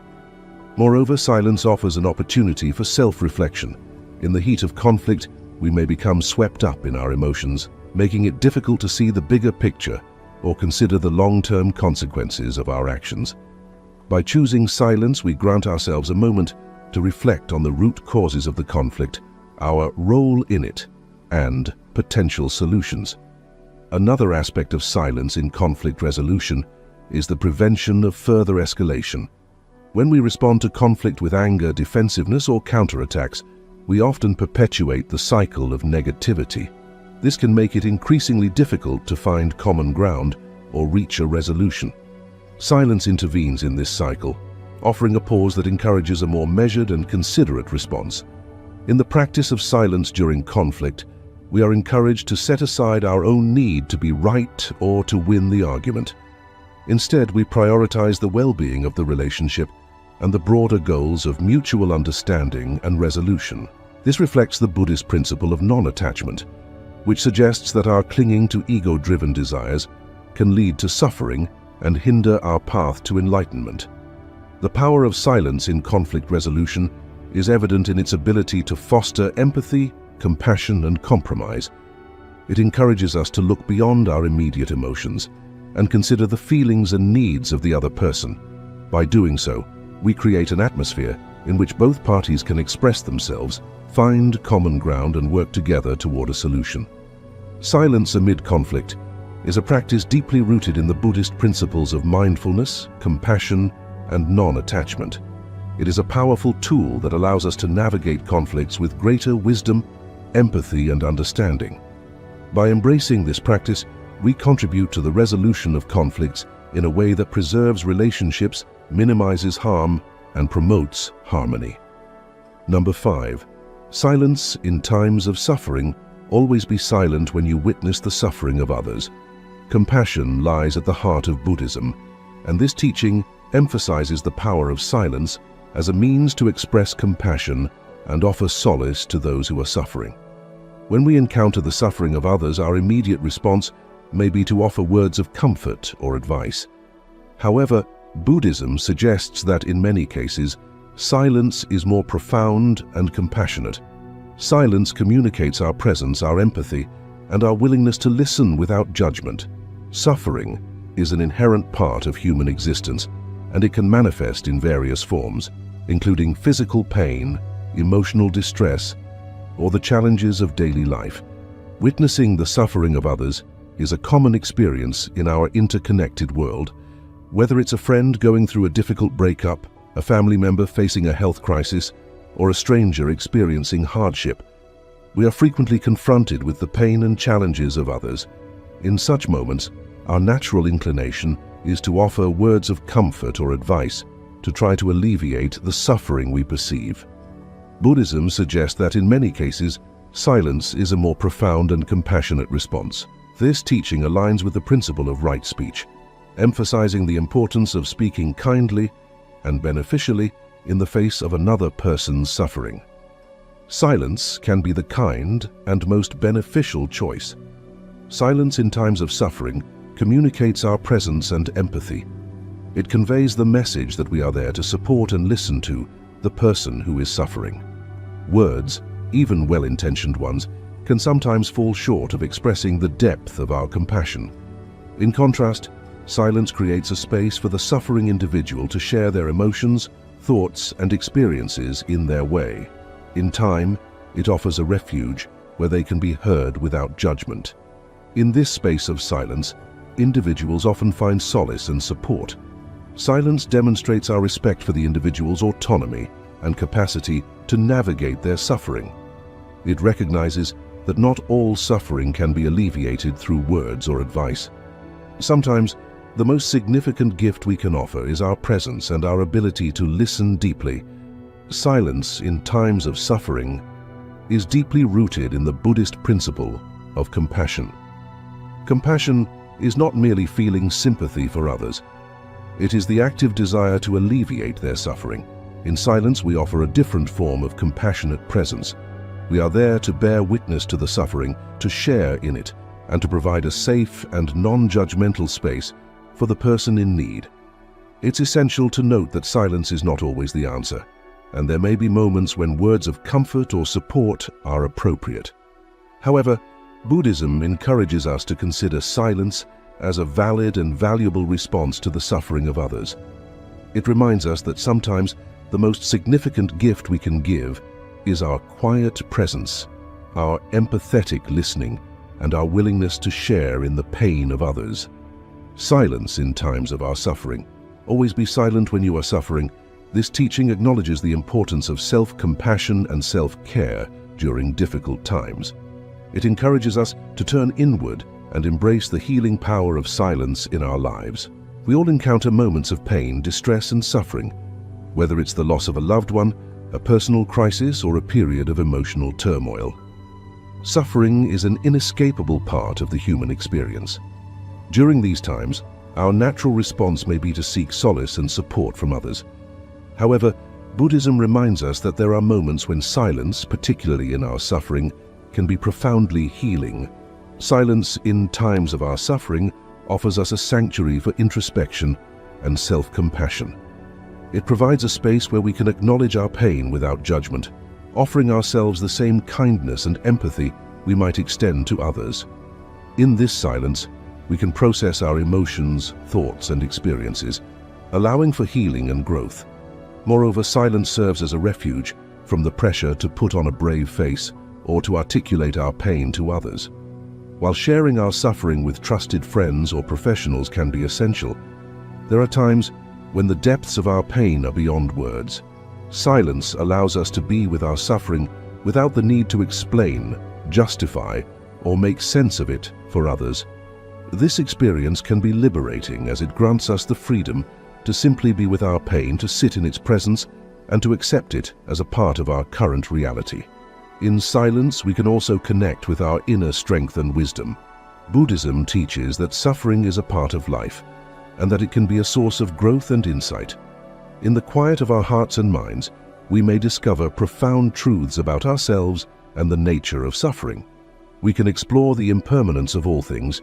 Moreover, silence offers an opportunity for self-reflection. In the heat of conflict, we may become swept up in our emotions, making it difficult to see the bigger picture or consider the long-term consequences of our actions. By choosing silence, we grant ourselves a moment to reflect on the root causes of the conflict, our role in it, and potential solutions. Another aspect of silence in conflict resolution is the prevention of further escalation. When we respond to conflict with anger, defensiveness, or counterattacks, we often perpetuate the cycle of negativity. This can make it increasingly difficult to find common ground or reach a resolution. Silence intervenes in this cycle, offering a pause that encourages a more measured and considerate response. In the practice of silence during conflict, we are encouraged to set aside our own need to be right or to win the argument. Instead, we prioritize the well-being of the relationship and the broader goals of mutual understanding and resolution. This reflects the Buddhist principle of non-attachment, which suggests that our clinging to ego-driven desires can lead to suffering and hinder our path to enlightenment. The power of silence in conflict resolution is evident in its ability to foster empathy, compassion, and compromise. It encourages us to look beyond our immediate emotions and consider the feelings and needs of the other person. By doing so, we create an atmosphere in which both parties can express themselves, find common ground, and work together toward a solution. Silence amid conflict is a practice deeply rooted in the Buddhist principles of mindfulness, compassion, and non-attachment. It is a powerful tool that allows us to navigate conflicts with greater wisdom, empathy, and understanding. By embracing this practice, we contribute to the resolution of conflicts in a way that preserves relationships, minimizes harm, and promotes harmony. Number 5. Silence in times of suffering. Always be silent when you witness the suffering of others. Compassion lies at the heart of Buddhism, and this teaching emphasizes the power of silence as a means to express compassion and offer solace to those who are suffering. When we encounter the suffering of others, our immediate response may be to offer words of comfort or advice. However, Buddhism suggests that in many cases, silence is more profound and compassionate. Silence communicates our presence, our empathy, and our willingness to listen without judgment. Suffering is an inherent part of human existence, and it can manifest in various forms, including physical pain, emotional distress, or the challenges of daily life. Witnessing the suffering of others is a common experience in our interconnected world. Whether it's a friend going through a difficult breakup, a family member facing a health crisis, or a stranger experiencing hardship, we are frequently confronted with the pain and challenges of others. In such moments, our natural inclination is to offer words of comfort or advice to try to alleviate the suffering we perceive. Buddhism suggests that in many cases, silence is a more profound and compassionate response. This teaching aligns with the principle of right speech, emphasizing the importance of speaking kindly and beneficially in the face of another person's suffering. Silence can be the kind and most beneficial choice. Silence in times of suffering communicates our presence and empathy. It conveys the message that we are there to support and listen to the person who is suffering. Words, even well-intentioned ones, can sometimes fall short of expressing the depth of our compassion. In contrast, silence creates a space for the suffering individual to share their emotions, thoughts, and experiences in their way. In time, it offers a refuge where they can be heard without judgment. In this space of silence, individuals often find solace and support. Silence demonstrates our respect for the individual's autonomy and capacity to navigate their suffering. It recognizes that not all suffering can be alleviated through words or advice. Sometimes, the most significant gift we can offer is our presence and our ability to listen deeply. Silence in times of suffering is deeply rooted in the Buddhist principle of compassion. Compassion is not merely feeling sympathy for others. It is the active desire to alleviate their suffering. In silence, we offer a different form of compassionate presence. We are there to bear witness to the suffering, to share in it, and to provide a safe and non-judgmental space for the person in need. It's essential to note that silence is not always the answer, and there may be moments when words of comfort or support are appropriate. However, Buddhism encourages us to consider silence as a valid and valuable response to the suffering of others. It reminds us that sometimes the most significant gift we can give is our quiet presence, our empathetic listening, and our willingness to share in the pain of others. Silence in times of our suffering. Always be silent when you are suffering. This teaching acknowledges the importance of self-compassion and self-care during difficult times. It encourages us to turn inward and embrace the healing power of silence in our lives. We all encounter moments of pain, distress, and suffering, whether it's the loss of a loved one, a personal crisis, or a period of emotional turmoil. Suffering is an inescapable part of the human experience. During these times, our natural response may be to seek solace and support from others. However, Buddhism reminds us that there are moments when silence, particularly in our suffering, can be profoundly healing. Silence in times of our suffering offers us a sanctuary for introspection and self-compassion. It provides a space where we can acknowledge our pain without judgment, offering ourselves the same kindness and empathy we might extend to others. In this silence, we can process our emotions, thoughts, and experiences, allowing for healing and growth. Moreover, silence serves as a refuge from the pressure to put on a brave face or to articulate our pain to others. While sharing our suffering with trusted friends or professionals can be essential, there are times when the depths of our pain are beyond words. Silence allows us to be with our suffering without the need to explain, justify, or make sense of it for others. This experience can be liberating as it grants us the freedom to simply be with our pain, to sit in its presence, and to accept it as a part of our current reality. In silence, we can also connect with our inner strength and wisdom. Buddhism teaches that suffering is a part of life, and that it can be a source of growth and insight. In the quiet of our hearts and minds, we may discover profound truths about ourselves and the nature of suffering. We can explore the impermanence of all things,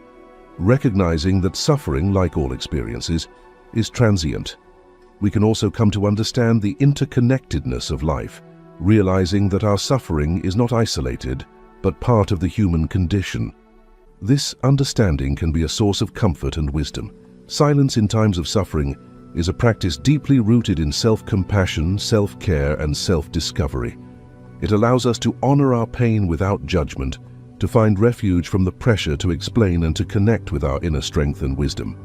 recognizing that suffering, like all experiences, is transient. We can also come to understand the interconnectedness of life, realizing that our suffering is not isolated, but part of the human condition. This understanding can be a source of comfort and wisdom. Silence in times of suffering is a practice deeply rooted in self-compassion, self-care, and self-discovery. It allows us to honor our pain without judgment, to find refuge from the pressure to explain and to connect with our inner strength and wisdom.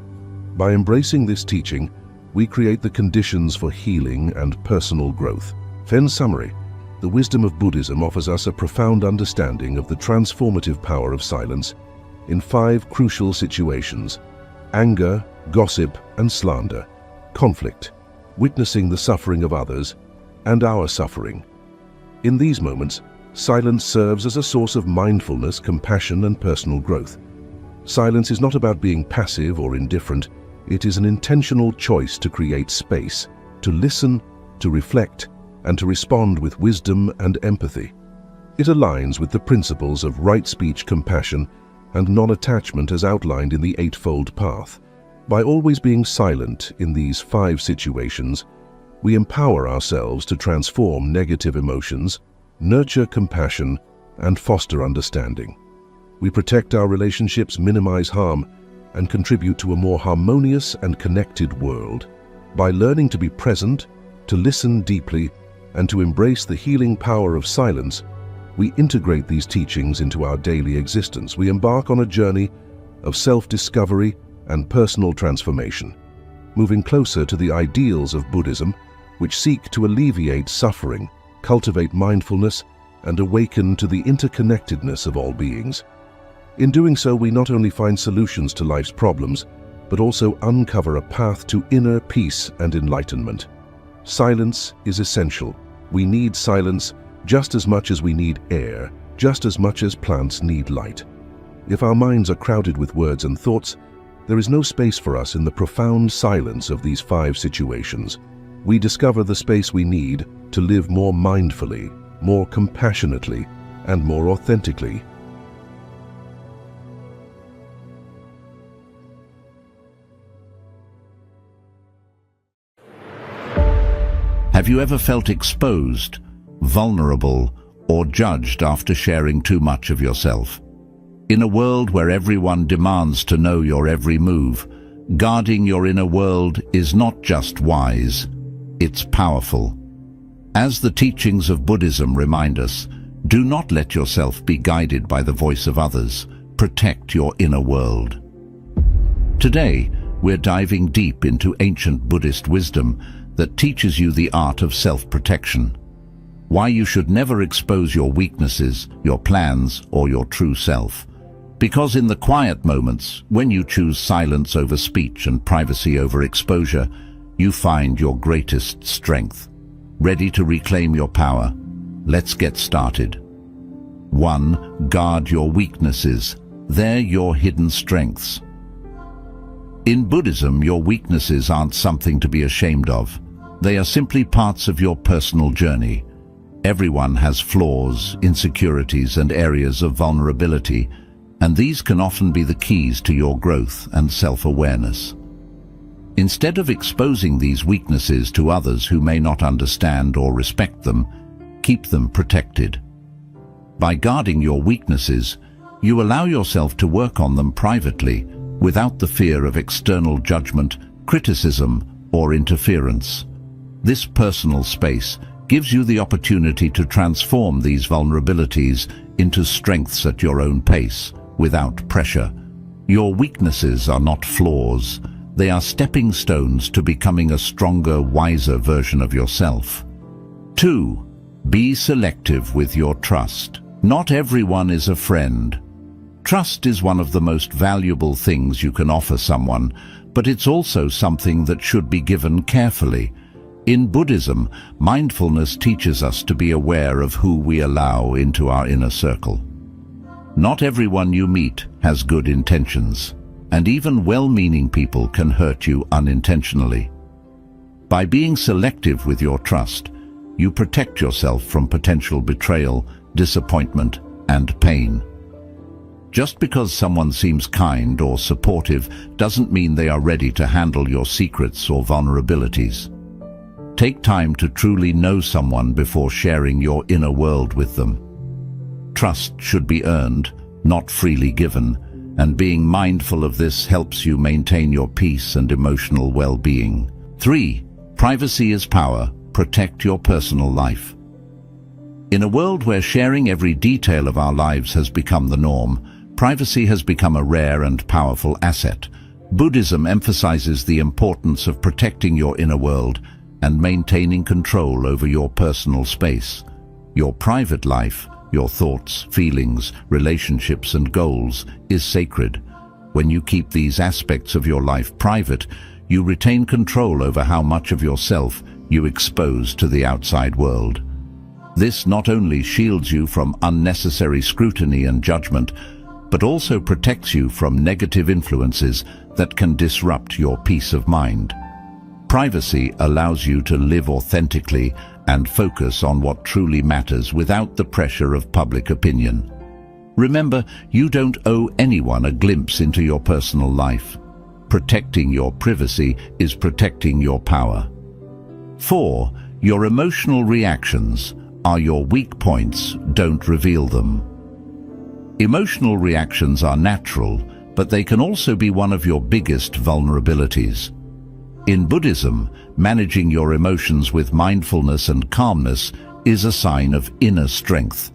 By embracing this teaching, we create the conditions for healing and personal growth. In summary, the wisdom of Buddhism offers us a profound understanding of the transformative power of silence in 5 crucial situations: anger, gossip and slander, conflict, witnessing the suffering of others, and our suffering. In these moments, silence serves as a source of mindfulness, compassion, and personal growth. Silence is not about being passive or indifferent. It is an intentional choice to create space, to listen, to reflect, and to respond with wisdom and empathy. It aligns with the principles of right speech, compassion, and non-attachment as outlined in the Eightfold Path. By always being silent in these 5 situations, we empower ourselves to transform negative emotions, nurture compassion, and foster understanding. We protect our relationships, minimize harm, and contribute to a more harmonious and connected world. By learning to be present, to listen deeply, and to embrace the healing power of silence, we integrate these teachings into our daily existence. We embark on a journey of self-discovery and personal transformation, moving closer to the ideals of Buddhism, which seek to alleviate suffering, cultivate mindfulness, and awaken to the interconnectedness of all beings. In doing so, we not only find solutions to life's problems, but also uncover a path to inner peace and enlightenment. Silence is essential. We need silence just as much as we need air, just as much as plants need light. If our minds are crowded with words and thoughts, there is no space for us in the profound silence of these 5 situations. We discover the space we need to live more mindfully, more compassionately, and more authentically. Have you ever felt exposed, vulnerable, or judged after sharing too much of yourself? In a world where everyone demands to know your every move, guarding your inner world is not just wise, it's powerful. As the teachings of Buddhism remind us, do not let yourself be guided by the voice of others. Protect your inner world. Today, we're diving deep into ancient Buddhist wisdom that teaches you the art of self-protection. Why you should never expose your weaknesses, your plans, or your true self. Because in the quiet moments, when you choose silence over speech and privacy over exposure, you find your greatest strength. Ready to reclaim your power? Let's get started. 1. Guard your weaknesses. They're your hidden strengths. In Buddhism, your weaknesses aren't something to be ashamed of. They are simply parts of your personal journey. Everyone has flaws, insecurities, and areas of vulnerability, and these can often be the keys to your growth and self-awareness. Instead of exposing these weaknesses to others who may not understand or respect them, keep them protected. By guarding your weaknesses, you allow yourself to work on them privately, without the fear of external judgment, criticism, or interference. This personal space gives you the opportunity to transform these vulnerabilities into strengths at your own pace, without pressure. Your weaknesses are not flaws. They are stepping stones to becoming a stronger, wiser version of yourself. 2. Be selective with your trust. Not everyone is a friend. Trust is one of the most valuable things you can offer someone, but it's also something that should be given carefully. In Buddhism, mindfulness teaches us to be aware of who we allow into our inner circle. Not everyone you meet has good intentions, and even well-meaning people can hurt you unintentionally. By being selective with your trust, you protect yourself from potential betrayal, disappointment, and pain. Just because someone seems kind or supportive doesn't mean they are ready to handle your secrets or vulnerabilities. Take time to truly know someone before sharing your inner world with them. Trust should be earned, not freely given, and being mindful of this helps you maintain your peace and emotional well-being. 3. Privacy is power. Protect your personal life. In a world where sharing every detail of our lives has become the norm, privacy has become a rare and powerful asset. Buddhism emphasizes the importance of protecting your inner world and maintaining control over your personal space. Your private life, your thoughts, feelings, relationships, and goals is sacred. When you keep these aspects of your life private, you retain control over how much of yourself you expose to the outside world. This not only shields you from unnecessary scrutiny and judgment, but also protects you from negative influences that can disrupt your peace of mind. Privacy allows you to live authentically and focus on what truly matters without the pressure of public opinion. Remember, you don't owe anyone a glimpse into your personal life. Protecting your privacy is protecting your power. 4. Your emotional reactions are your weak points. Don't reveal them. Emotional reactions are natural, but they can also be one of your biggest vulnerabilities. In Buddhism, managing your emotions with mindfulness and calmness is a sign of inner strength.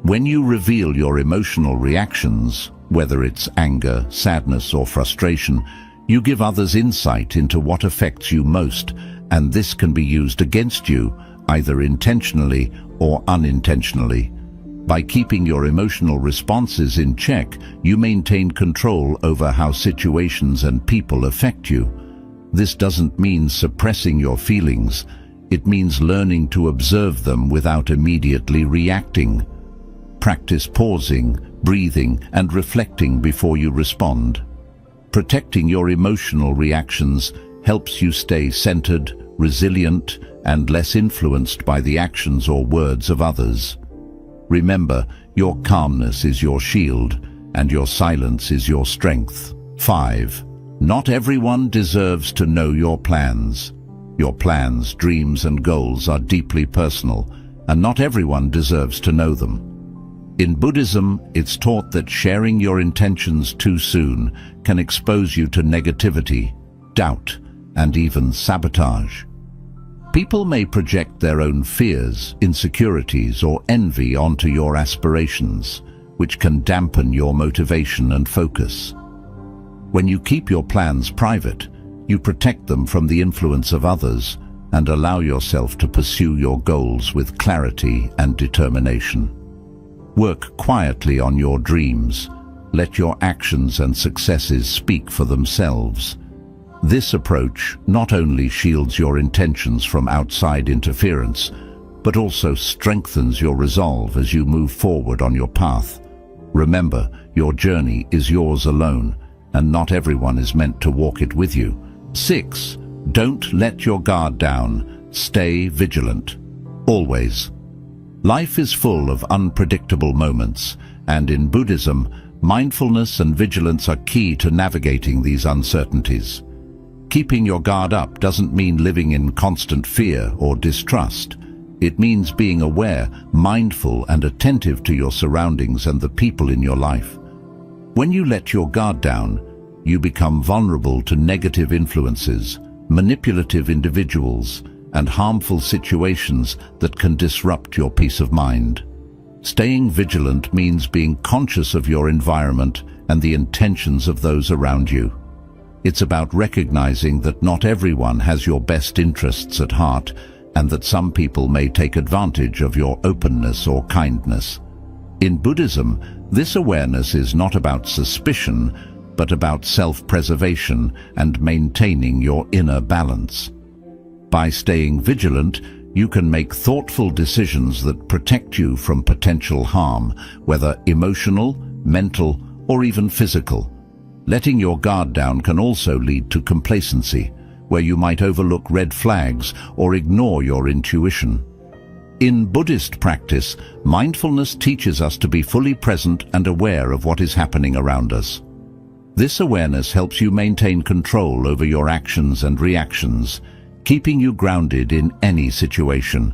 When you reveal your emotional reactions, whether it's anger, sadness, or frustration, you give others insight into what affects you most, and this can be used against you, either intentionally or unintentionally. By keeping your emotional responses in check, you maintain control over how situations and people affect you. This doesn't mean suppressing your feelings. It means learning to observe them without immediately reacting. Practice pausing, breathing, and reflecting before you respond. Protecting your emotional reactions helps you stay centered, resilient, and less influenced by the actions or words of others. Remember, your calmness is your shield, and your silence is your strength. 5. Not everyone deserves to know your plans. Your plans, dreams, and goals are deeply personal, and not everyone deserves to know them. In Buddhism, it's taught that sharing your intentions too soon can expose you to negativity, doubt, and even sabotage. People may project their own fears, insecurities, or envy onto your aspirations, which can dampen your motivation and focus. When you keep your plans private, you protect them from the influence of others and allow yourself to pursue your goals with clarity and determination. Work quietly on your dreams. Let your actions and successes speak for themselves. This approach not only shields your intentions from outside interference, but also strengthens your resolve as you move forward on your path. Remember, your journey is yours alone, and not everyone is meant to walk it with you. 6. Don't let your guard down. Stay vigilant. Always. Life is full of unpredictable moments, and in Buddhism, mindfulness and vigilance are key to navigating these uncertainties. Keeping your guard up doesn't mean living in constant fear or distrust. It means being aware, mindful, and attentive to your surroundings and the people in your life. When you let your guard down, you become vulnerable to negative influences, manipulative individuals, and harmful situations that can disrupt your peace of mind. Staying vigilant means being conscious of your environment and the intentions of those around you. It's about recognizing that not everyone has your best interests at heart, and that some people may take advantage of your openness or kindness. In Buddhism, this awareness is not about suspicion, but about self-preservation and maintaining your inner balance. By staying vigilant, you can make thoughtful decisions that protect you from potential harm, whether emotional, mental, or even physical. Letting your guard down can also lead to complacency, where you might overlook red flags or ignore your intuition. In Buddhist practice, mindfulness teaches us to be fully present and aware of what is happening around us. This awareness helps you maintain control over your actions and reactions, keeping you grounded in any situation.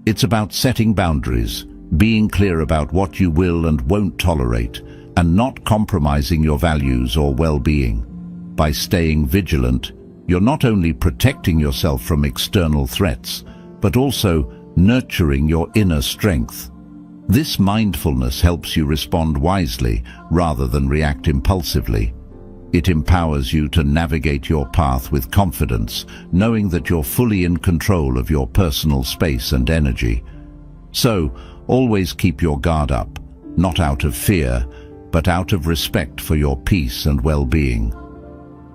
It's about setting boundaries, being clear about what you will and won't tolerate, and not compromising your values or well-being. By staying vigilant, you're not only protecting yourself from external threats, but also nurturing your inner strength. This mindfulness helps you respond wisely rather than react impulsively. It empowers you to navigate your path with confidence, knowing that you're fully in control of your personal space and energy. So, always keep your guard up, not out of fear, but out of respect for your peace and well-being.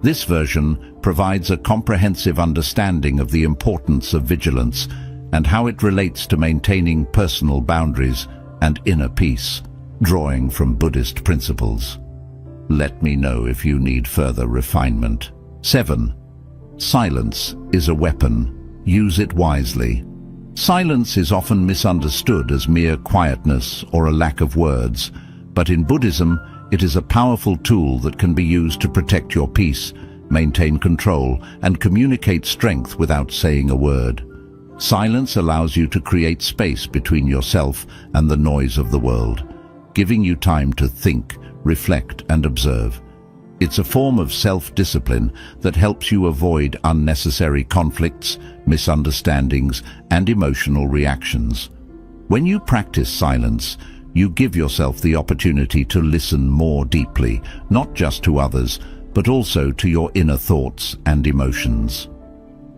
This version provides a comprehensive understanding of the importance of vigilance and how it relates to maintaining personal boundaries and inner peace, drawing from Buddhist principles. Let me know if you need further refinement. 7. Silence is a weapon. Use it wisely. Silence is often misunderstood as mere quietness or a lack of words, but in Buddhism, it is a powerful tool that can be used to protect your peace, maintain control, and communicate strength without saying a word. Silence allows you to create space between yourself and the noise of the world, giving you time to think, reflect, and observe. It's a form of self-discipline that helps you avoid unnecessary conflicts, misunderstandings, and emotional reactions. When you practice silence, you give yourself the opportunity to listen more deeply, not just to others, but also to your inner thoughts and emotions.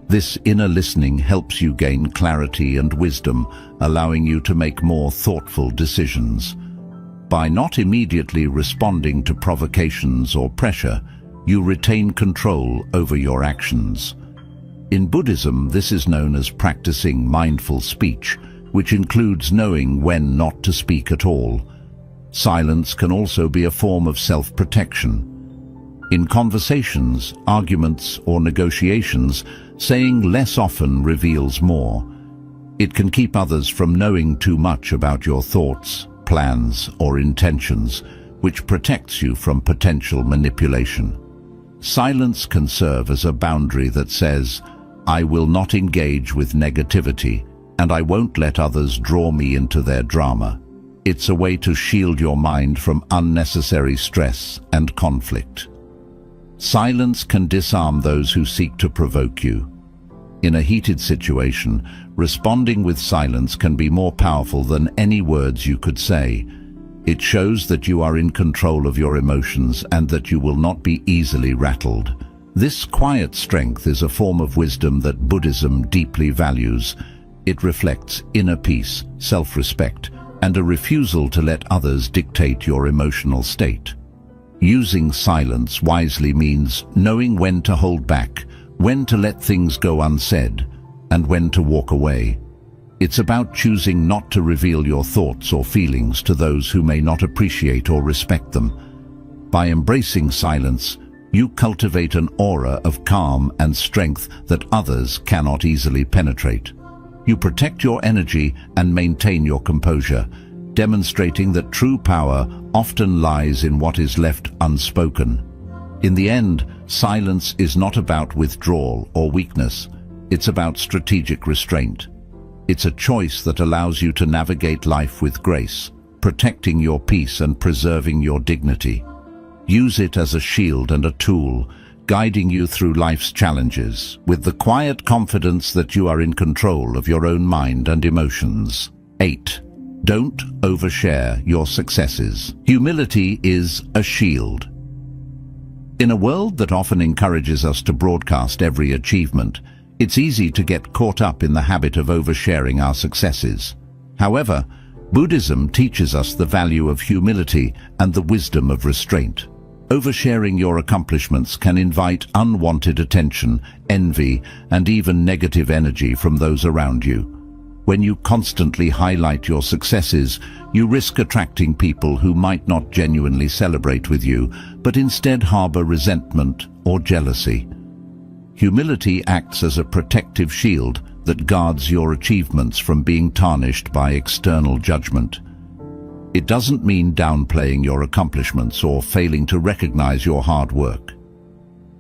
This inner listening helps you gain clarity and wisdom, allowing you to make more thoughtful decisions. By not immediately responding to provocations or pressure, you retain control over your actions. In Buddhism, this is known as practicing mindful speech, which includes knowing when not to speak at all. Silence can also be a form of self-protection. In conversations, arguments, or negotiations, saying less often reveals more. It can keep others from knowing too much about your thoughts, plans, or intentions, which protects you from potential manipulation. Silence can serve as a boundary that says, "I will not engage with negativity, and I won't let others draw me into their drama." It's a way to shield your mind from unnecessary stress and conflict. Silence can disarm those who seek to provoke you. In a heated situation, responding with silence can be more powerful than any words you could say. It shows that you are in control of your emotions and that you will not be easily rattled. This quiet strength is a form of wisdom that Buddhism deeply values. It reflects inner peace, self-respect, and a refusal to let others dictate your emotional state. Using silence wisely means knowing when to hold back, when to let things go unsaid, and when to walk away. It's about choosing not to reveal your thoughts or feelings to those who may not appreciate or respect them. By embracing silence, you cultivate an aura of calm and strength that others cannot easily penetrate. You protect your energy and maintain your composure, demonstrating that true power often lies in what is left unspoken. In the end, silence is not about withdrawal or weakness. It's about strategic restraint. It's a choice that allows you to navigate life with grace, protecting your peace and preserving your dignity. Use it as a shield and a tool, guiding you through life's challenges, with the quiet confidence that you are in control of your own mind and emotions. 8. Don't overshare your successes. Humility is a shield. In a world that often encourages us to broadcast every achievement, it's easy to get caught up in the habit of oversharing our successes. However, Buddhism teaches us the value of humility and the wisdom of restraint. Oversharing your accomplishments can invite unwanted attention, envy, and even negative energy from those around you. When you constantly highlight your successes, you risk attracting people who might not genuinely celebrate with you, but instead harbor resentment or jealousy. Humility acts as a protective shield that guards your achievements from being tarnished by external judgment. It doesn't mean downplaying your accomplishments or failing to recognize your hard work.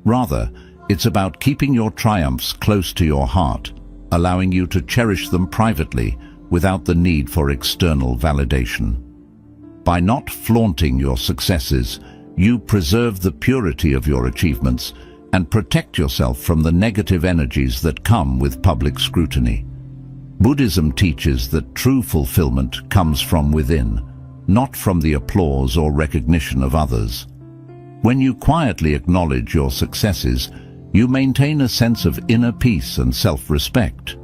Rather, it's about keeping your triumphs close to your heart, allowing you to cherish them privately without the need for external validation. By not flaunting your successes, you preserve the purity of your achievements and protect yourself from the negative energies that come with public scrutiny. Buddhism teaches that true fulfillment comes from within, not from the applause or recognition of others. When you quietly acknowledge your successes, you maintain a sense of inner peace and self-respect.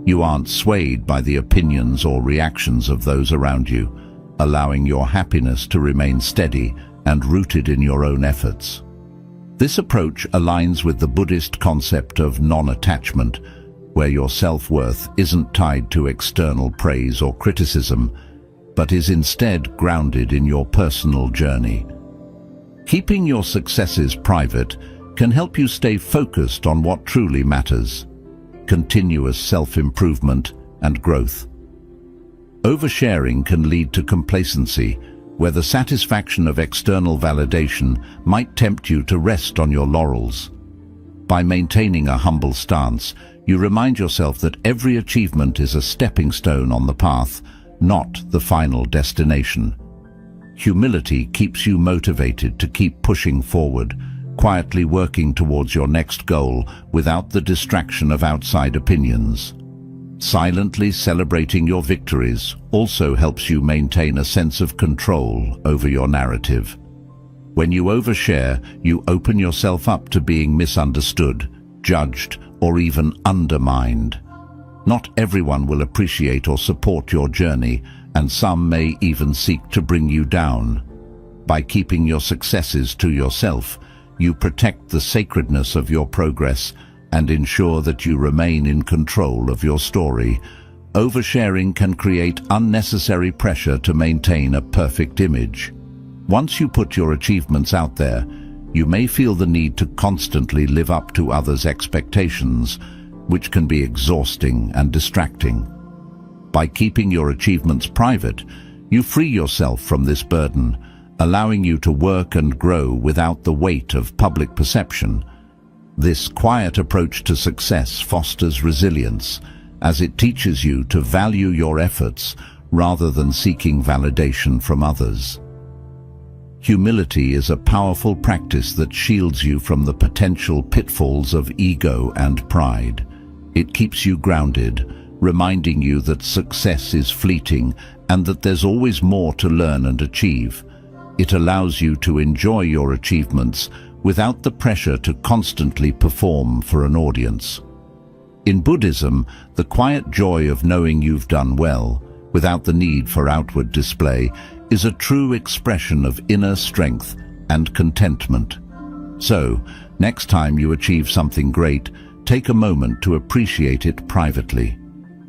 You aren't swayed by the opinions or reactions of those around you, allowing your happiness to remain steady and rooted in your own efforts. This approach aligns with the Buddhist concept of non-attachment, where your self-worth isn't tied to external praise or criticism, but is instead grounded in your personal journey. Keeping your successes private can help you stay focused on what truly matters: continuous self-improvement and growth. Oversharing can lead to complacency, where the satisfaction of external validation might tempt you to rest on your laurels. By maintaining a humble stance, you remind yourself that every achievement is a stepping stone on the path, not the final destination. Humility keeps you motivated to keep pushing forward, quietly working towards your next goal without the distraction of outside opinions. Silently celebrating your victories also helps you maintain a sense of control over your narrative. When you overshare, you open yourself up to being misunderstood, judged, or even undermined. Not everyone will appreciate or support your journey, and some may even seek to bring you down. By keeping your successes to yourself, you protect the sacredness of your progress and ensure that you remain in control of your story. Oversharing can create unnecessary pressure to maintain a perfect image. Once you put your achievements out there, you may feel the need to constantly live up to others' expectations, which can be exhausting and distracting. By keeping your achievements private, you free yourself from this burden, allowing you to work and grow without the weight of public perception. This quiet approach to success fosters resilience, as it teaches you to value your efforts rather than seeking validation from others. Humility is a powerful practice that shields you from the potential pitfalls of ego and pride. It keeps you grounded, reminding you that success is fleeting and that there's always more to learn and achieve. It allows you to enjoy your achievements without the pressure to constantly perform for an audience. In Buddhism, the quiet joy of knowing you've done well, without the need for outward display, is a true expression of inner strength and contentment. So, next time you achieve something great, take a moment to appreciate it privately.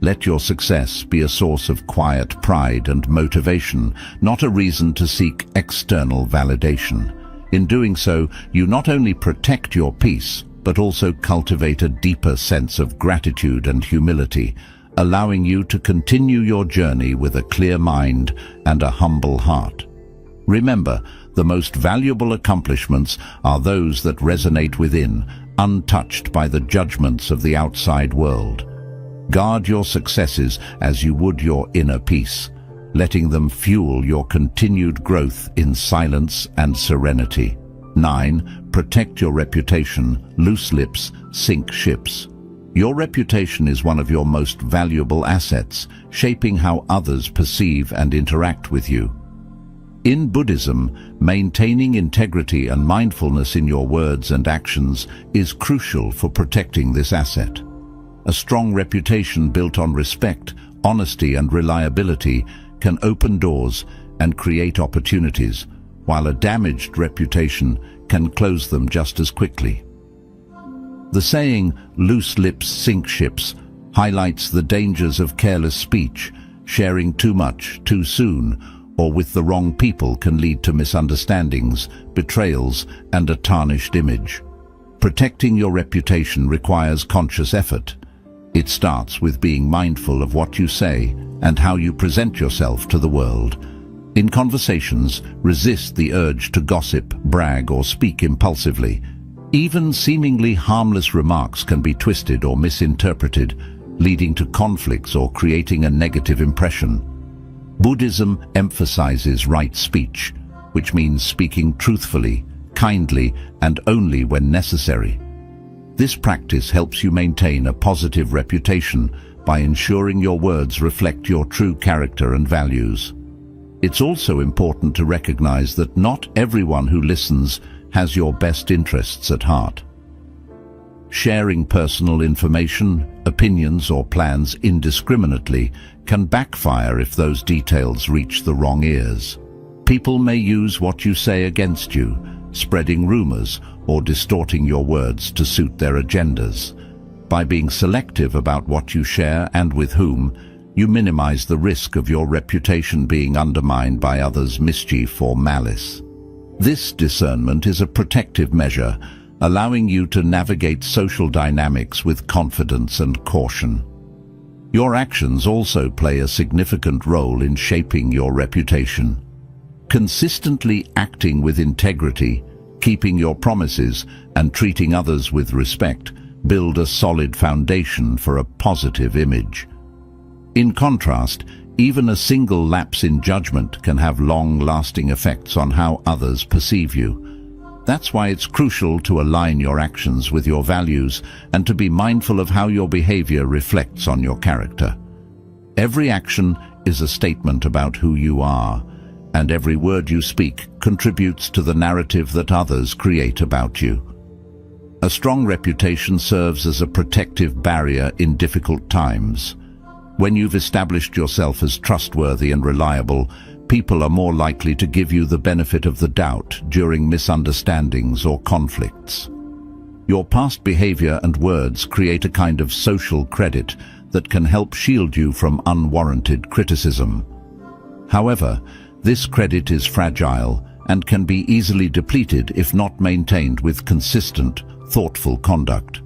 Let your success be a source of quiet pride and motivation, not a reason to seek external validation. In doing so, you not only protect your peace, but also cultivate a deeper sense of gratitude and humility, allowing you to continue your journey with a clear mind and a humble heart. Remember, the most valuable accomplishments are those that resonate within, untouched by the judgments of the outside world. Guard your successes as you would your inner peace, letting them fuel your continued growth in silence and serenity. 9. Protect your reputation. Loose lips sink ships. Your reputation is one of your most valuable assets, shaping how others perceive and interact with you. In Buddhism, maintaining integrity and mindfulness in your words and actions is crucial for protecting this asset. A strong reputation built on respect, honesty, and reliability can open doors and create opportunities, while a damaged reputation can close them just as quickly. The saying, "loose lips sink ships," highlights the dangers of careless speech. Sharing too much, too soon, or with the wrong people can lead to misunderstandings, betrayals, and a tarnished image. Protecting your reputation requires conscious effort. It starts with being mindful of what you say and how you present yourself to the world. In conversations, resist the urge to gossip, brag, or speak impulsively. Even seemingly harmless remarks can be twisted or misinterpreted, leading to conflicts or creating a negative impression. Buddhism emphasizes right speech, which means speaking truthfully, kindly, and only when necessary. This practice helps you maintain a positive reputation by ensuring your words reflect your true character and values. It's also important to recognize that not everyone who listens has your best interests at heart. Sharing personal information, opinions, or plans indiscriminately can backfire if those details reach the wrong ears. People may use what you say against you, spreading rumors or distorting your words to suit their agendas. By being selective about what you share and with whom, you minimize the risk of your reputation being undermined by others' mischief or malice. This discernment is a protective measure, allowing you to navigate social dynamics with confidence and caution. Your actions also play a significant role in shaping your reputation. Consistently acting with integrity, keeping your promises, and treating others with respect build a solid foundation for a positive image. In contrast, even a single lapse in judgment can have long-lasting effects on how others perceive you. That's why it's crucial to align your actions with your values and to be mindful of how your behavior reflects on your character. Every action is a statement about who you are, and every word you speak contributes to the narrative that others create about you. A strong reputation serves as a protective barrier in difficult times. When you've established yourself as trustworthy and reliable, people are more likely to give you the benefit of the doubt during misunderstandings or conflicts. Your past behavior and words create a kind of social credit that can help shield you from unwarranted criticism. However, this credit is fragile and can be easily depleted if not maintained with consistent, thoughtful conduct.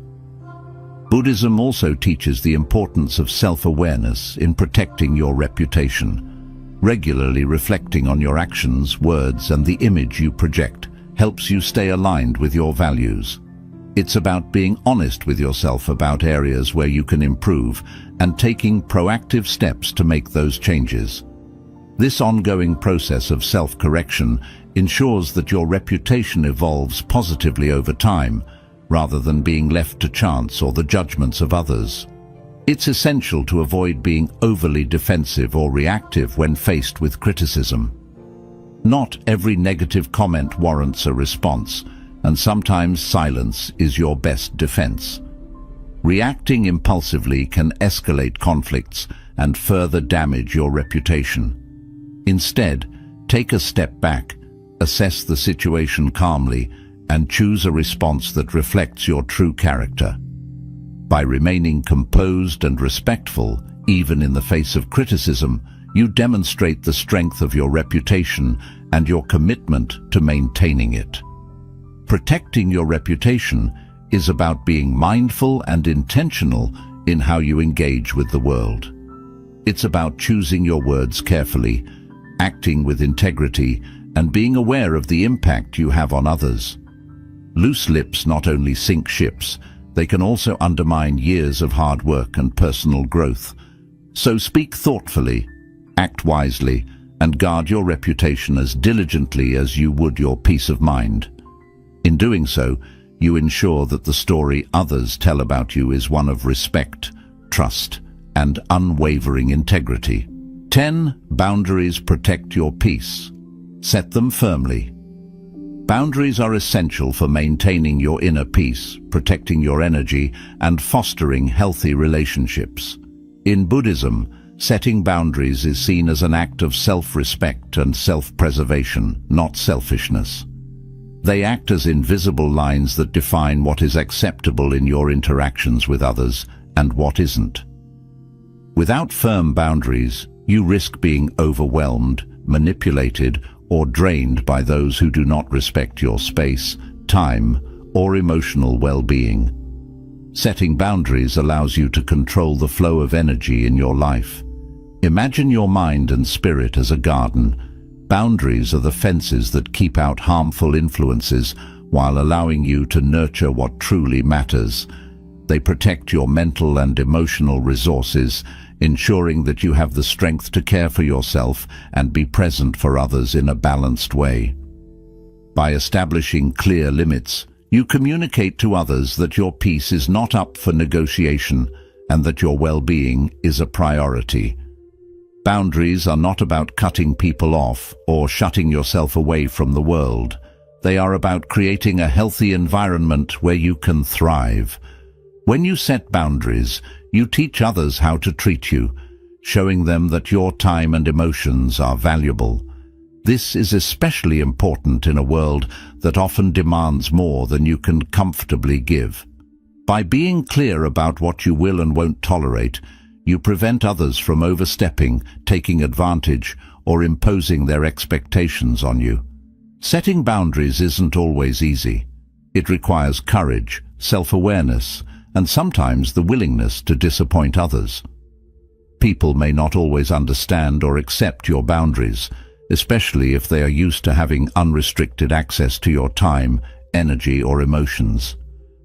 Buddhism also teaches the importance of self-awareness in protecting your reputation. Regularly reflecting on your actions, words, and the image you project helps you stay aligned with your values. It's about being honest with yourself about areas where you can improve and taking proactive steps to make those changes. This ongoing process of self-correction ensures that your reputation evolves positively over time, rather than being left to chance or the judgments of others. It's essential to avoid being overly defensive or reactive when faced with criticism. Not every negative comment warrants a response, and sometimes silence is your best defense. Reacting impulsively can escalate conflicts and further damage your reputation. Instead, take a step back, assess the situation calmly, and choose a response that reflects your true character. By remaining composed and respectful, even in the face of criticism, you demonstrate the strength of your reputation and your commitment to maintaining it. Protecting your reputation is about being mindful and intentional in how you engage with the world. It's about choosing your words carefully, acting with integrity, and being aware of the impact you have on others. Loose lips not only sink ships, they can also undermine years of hard work and personal growth. So speak thoughtfully, act wisely, and guard your reputation as diligently as you would your peace of mind. In doing so, you ensure that the story others tell about you is one of respect, trust, and unwavering integrity. 10. Boundaries protect your peace. Set them firmly. Boundaries are essential for maintaining your inner peace, protecting your energy, and fostering healthy relationships. In Buddhism, setting boundaries is seen as an act of self-respect and self-preservation, not selfishness. They act as invisible lines that define what is acceptable in your interactions with others and what isn't. Without firm boundaries, you risk being overwhelmed, manipulated, or drained by those who do not respect your space, time, or emotional well-being. Setting boundaries allows you to control the flow of energy in your life. Imagine your mind and spirit as a garden. Boundaries are the fences that keep out harmful influences while allowing you to nurture what truly matters. They protect your mental and emotional resources, ensuring that you have the strength to care for yourself and be present for others in a balanced way. By establishing clear limits, you communicate to others that your peace is not up for negotiation and that your well-being is a priority. Boundaries are not about cutting people off or shutting yourself away from the world. They are about creating a healthy environment where you can thrive. When you set boundaries, you teach others how to treat you, showing them that your time and emotions are valuable. This is especially important in a world that often demands more than you can comfortably give. By being clear about what you will and won't tolerate, you prevent others from overstepping, taking advantage, or imposing their expectations on you. Setting boundaries isn't always easy. It requires courage, self-awareness, and sometimes the willingness to disappoint others. People may not always understand or accept your boundaries, especially if they are used to having unrestricted access to your time, energy, or emotions.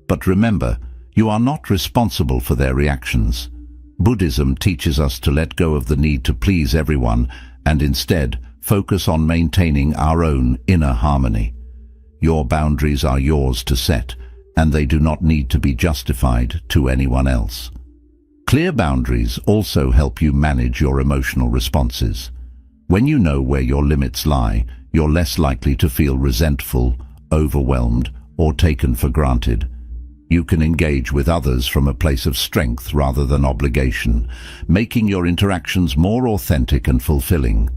But remember, you are not responsible for their reactions. Buddhism teaches us to let go of the need to please everyone and instead focus on maintaining our own inner harmony. Your boundaries are yours to set, and they do not need to be justified to anyone else. Clear boundaries also help you manage your emotional responses. When you know where your limits lie, you're less likely to feel resentful, overwhelmed, or taken for granted. You can engage with others from a place of strength rather than obligation, making your interactions more authentic and fulfilling.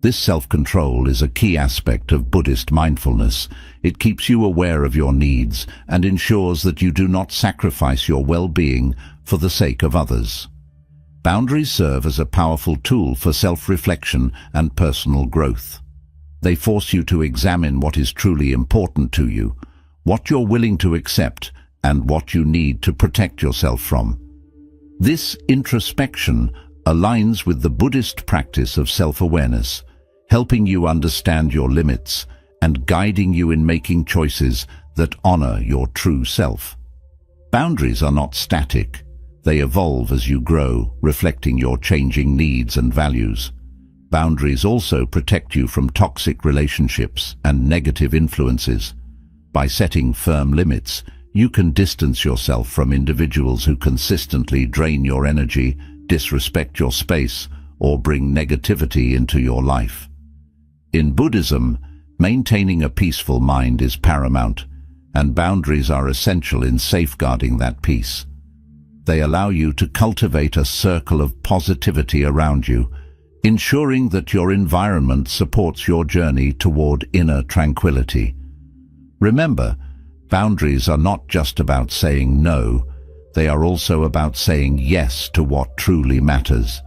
This self-control is a key aspect of Buddhist mindfulness. It keeps you aware of your needs and ensures that you do not sacrifice your well-being for the sake of others. Boundaries serve as a powerful tool for self-reflection and personal growth. They force you to examine what is truly important to you, what you're willing to accept, and what you need to protect yourself from. This introspection aligns with the Buddhist practice of self-awareness, helping you understand your limits and guiding you in making choices that honor your true self. Boundaries are not static. They evolve as you grow, reflecting your changing needs and values. Boundaries also protect you from toxic relationships and negative influences. By setting firm limits, you can distance yourself from individuals who consistently drain your energy, disrespect your space, or bring negativity into your life. In Buddhism, maintaining a peaceful mind is paramount, and boundaries are essential in safeguarding that peace. They allow you to cultivate a circle of positivity around you, ensuring that your environment supports your journey toward inner tranquility. Remember, boundaries are not just about saying no, they are also about saying yes to what truly matters.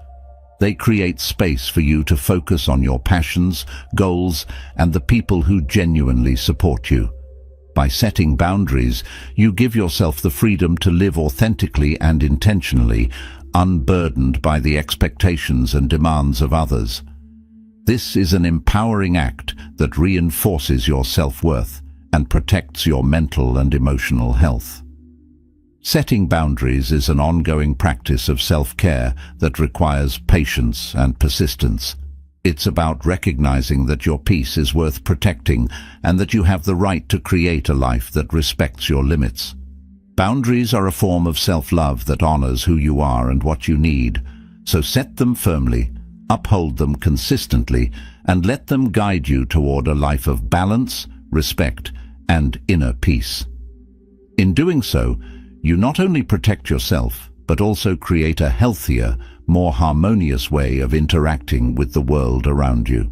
They create space for you to focus on your passions, goals, and the people who genuinely support you. By setting boundaries, you give yourself the freedom to live authentically and intentionally, unburdened by the expectations and demands of others. This is an empowering act that reinforces your self-worth and protects your mental and emotional health. Setting boundaries is an ongoing practice of self-care that requires patience and persistence. It's about recognizing that your peace is worth protecting and that you have the right to create a life that respects your limits. Boundaries are a form of self-love that honors who you are and what you need, so set them firmly, uphold them consistently, and let them guide you toward a life of balance, respect, and inner peace. In doing so, you not only protect yourself, but also create a healthier, more harmonious way of interacting with the world around you.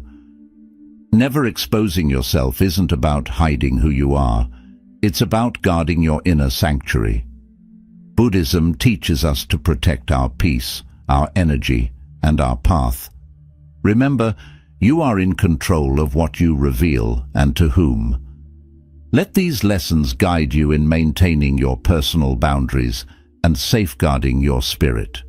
Never exposing yourself isn't about hiding who you are. It's about guarding your inner sanctuary. Buddhism teaches us to protect our peace, our energy, and our path. Remember, you are in control of what you reveal and to whom. Let these lessons guide you in maintaining your personal boundaries and safeguarding your spirit.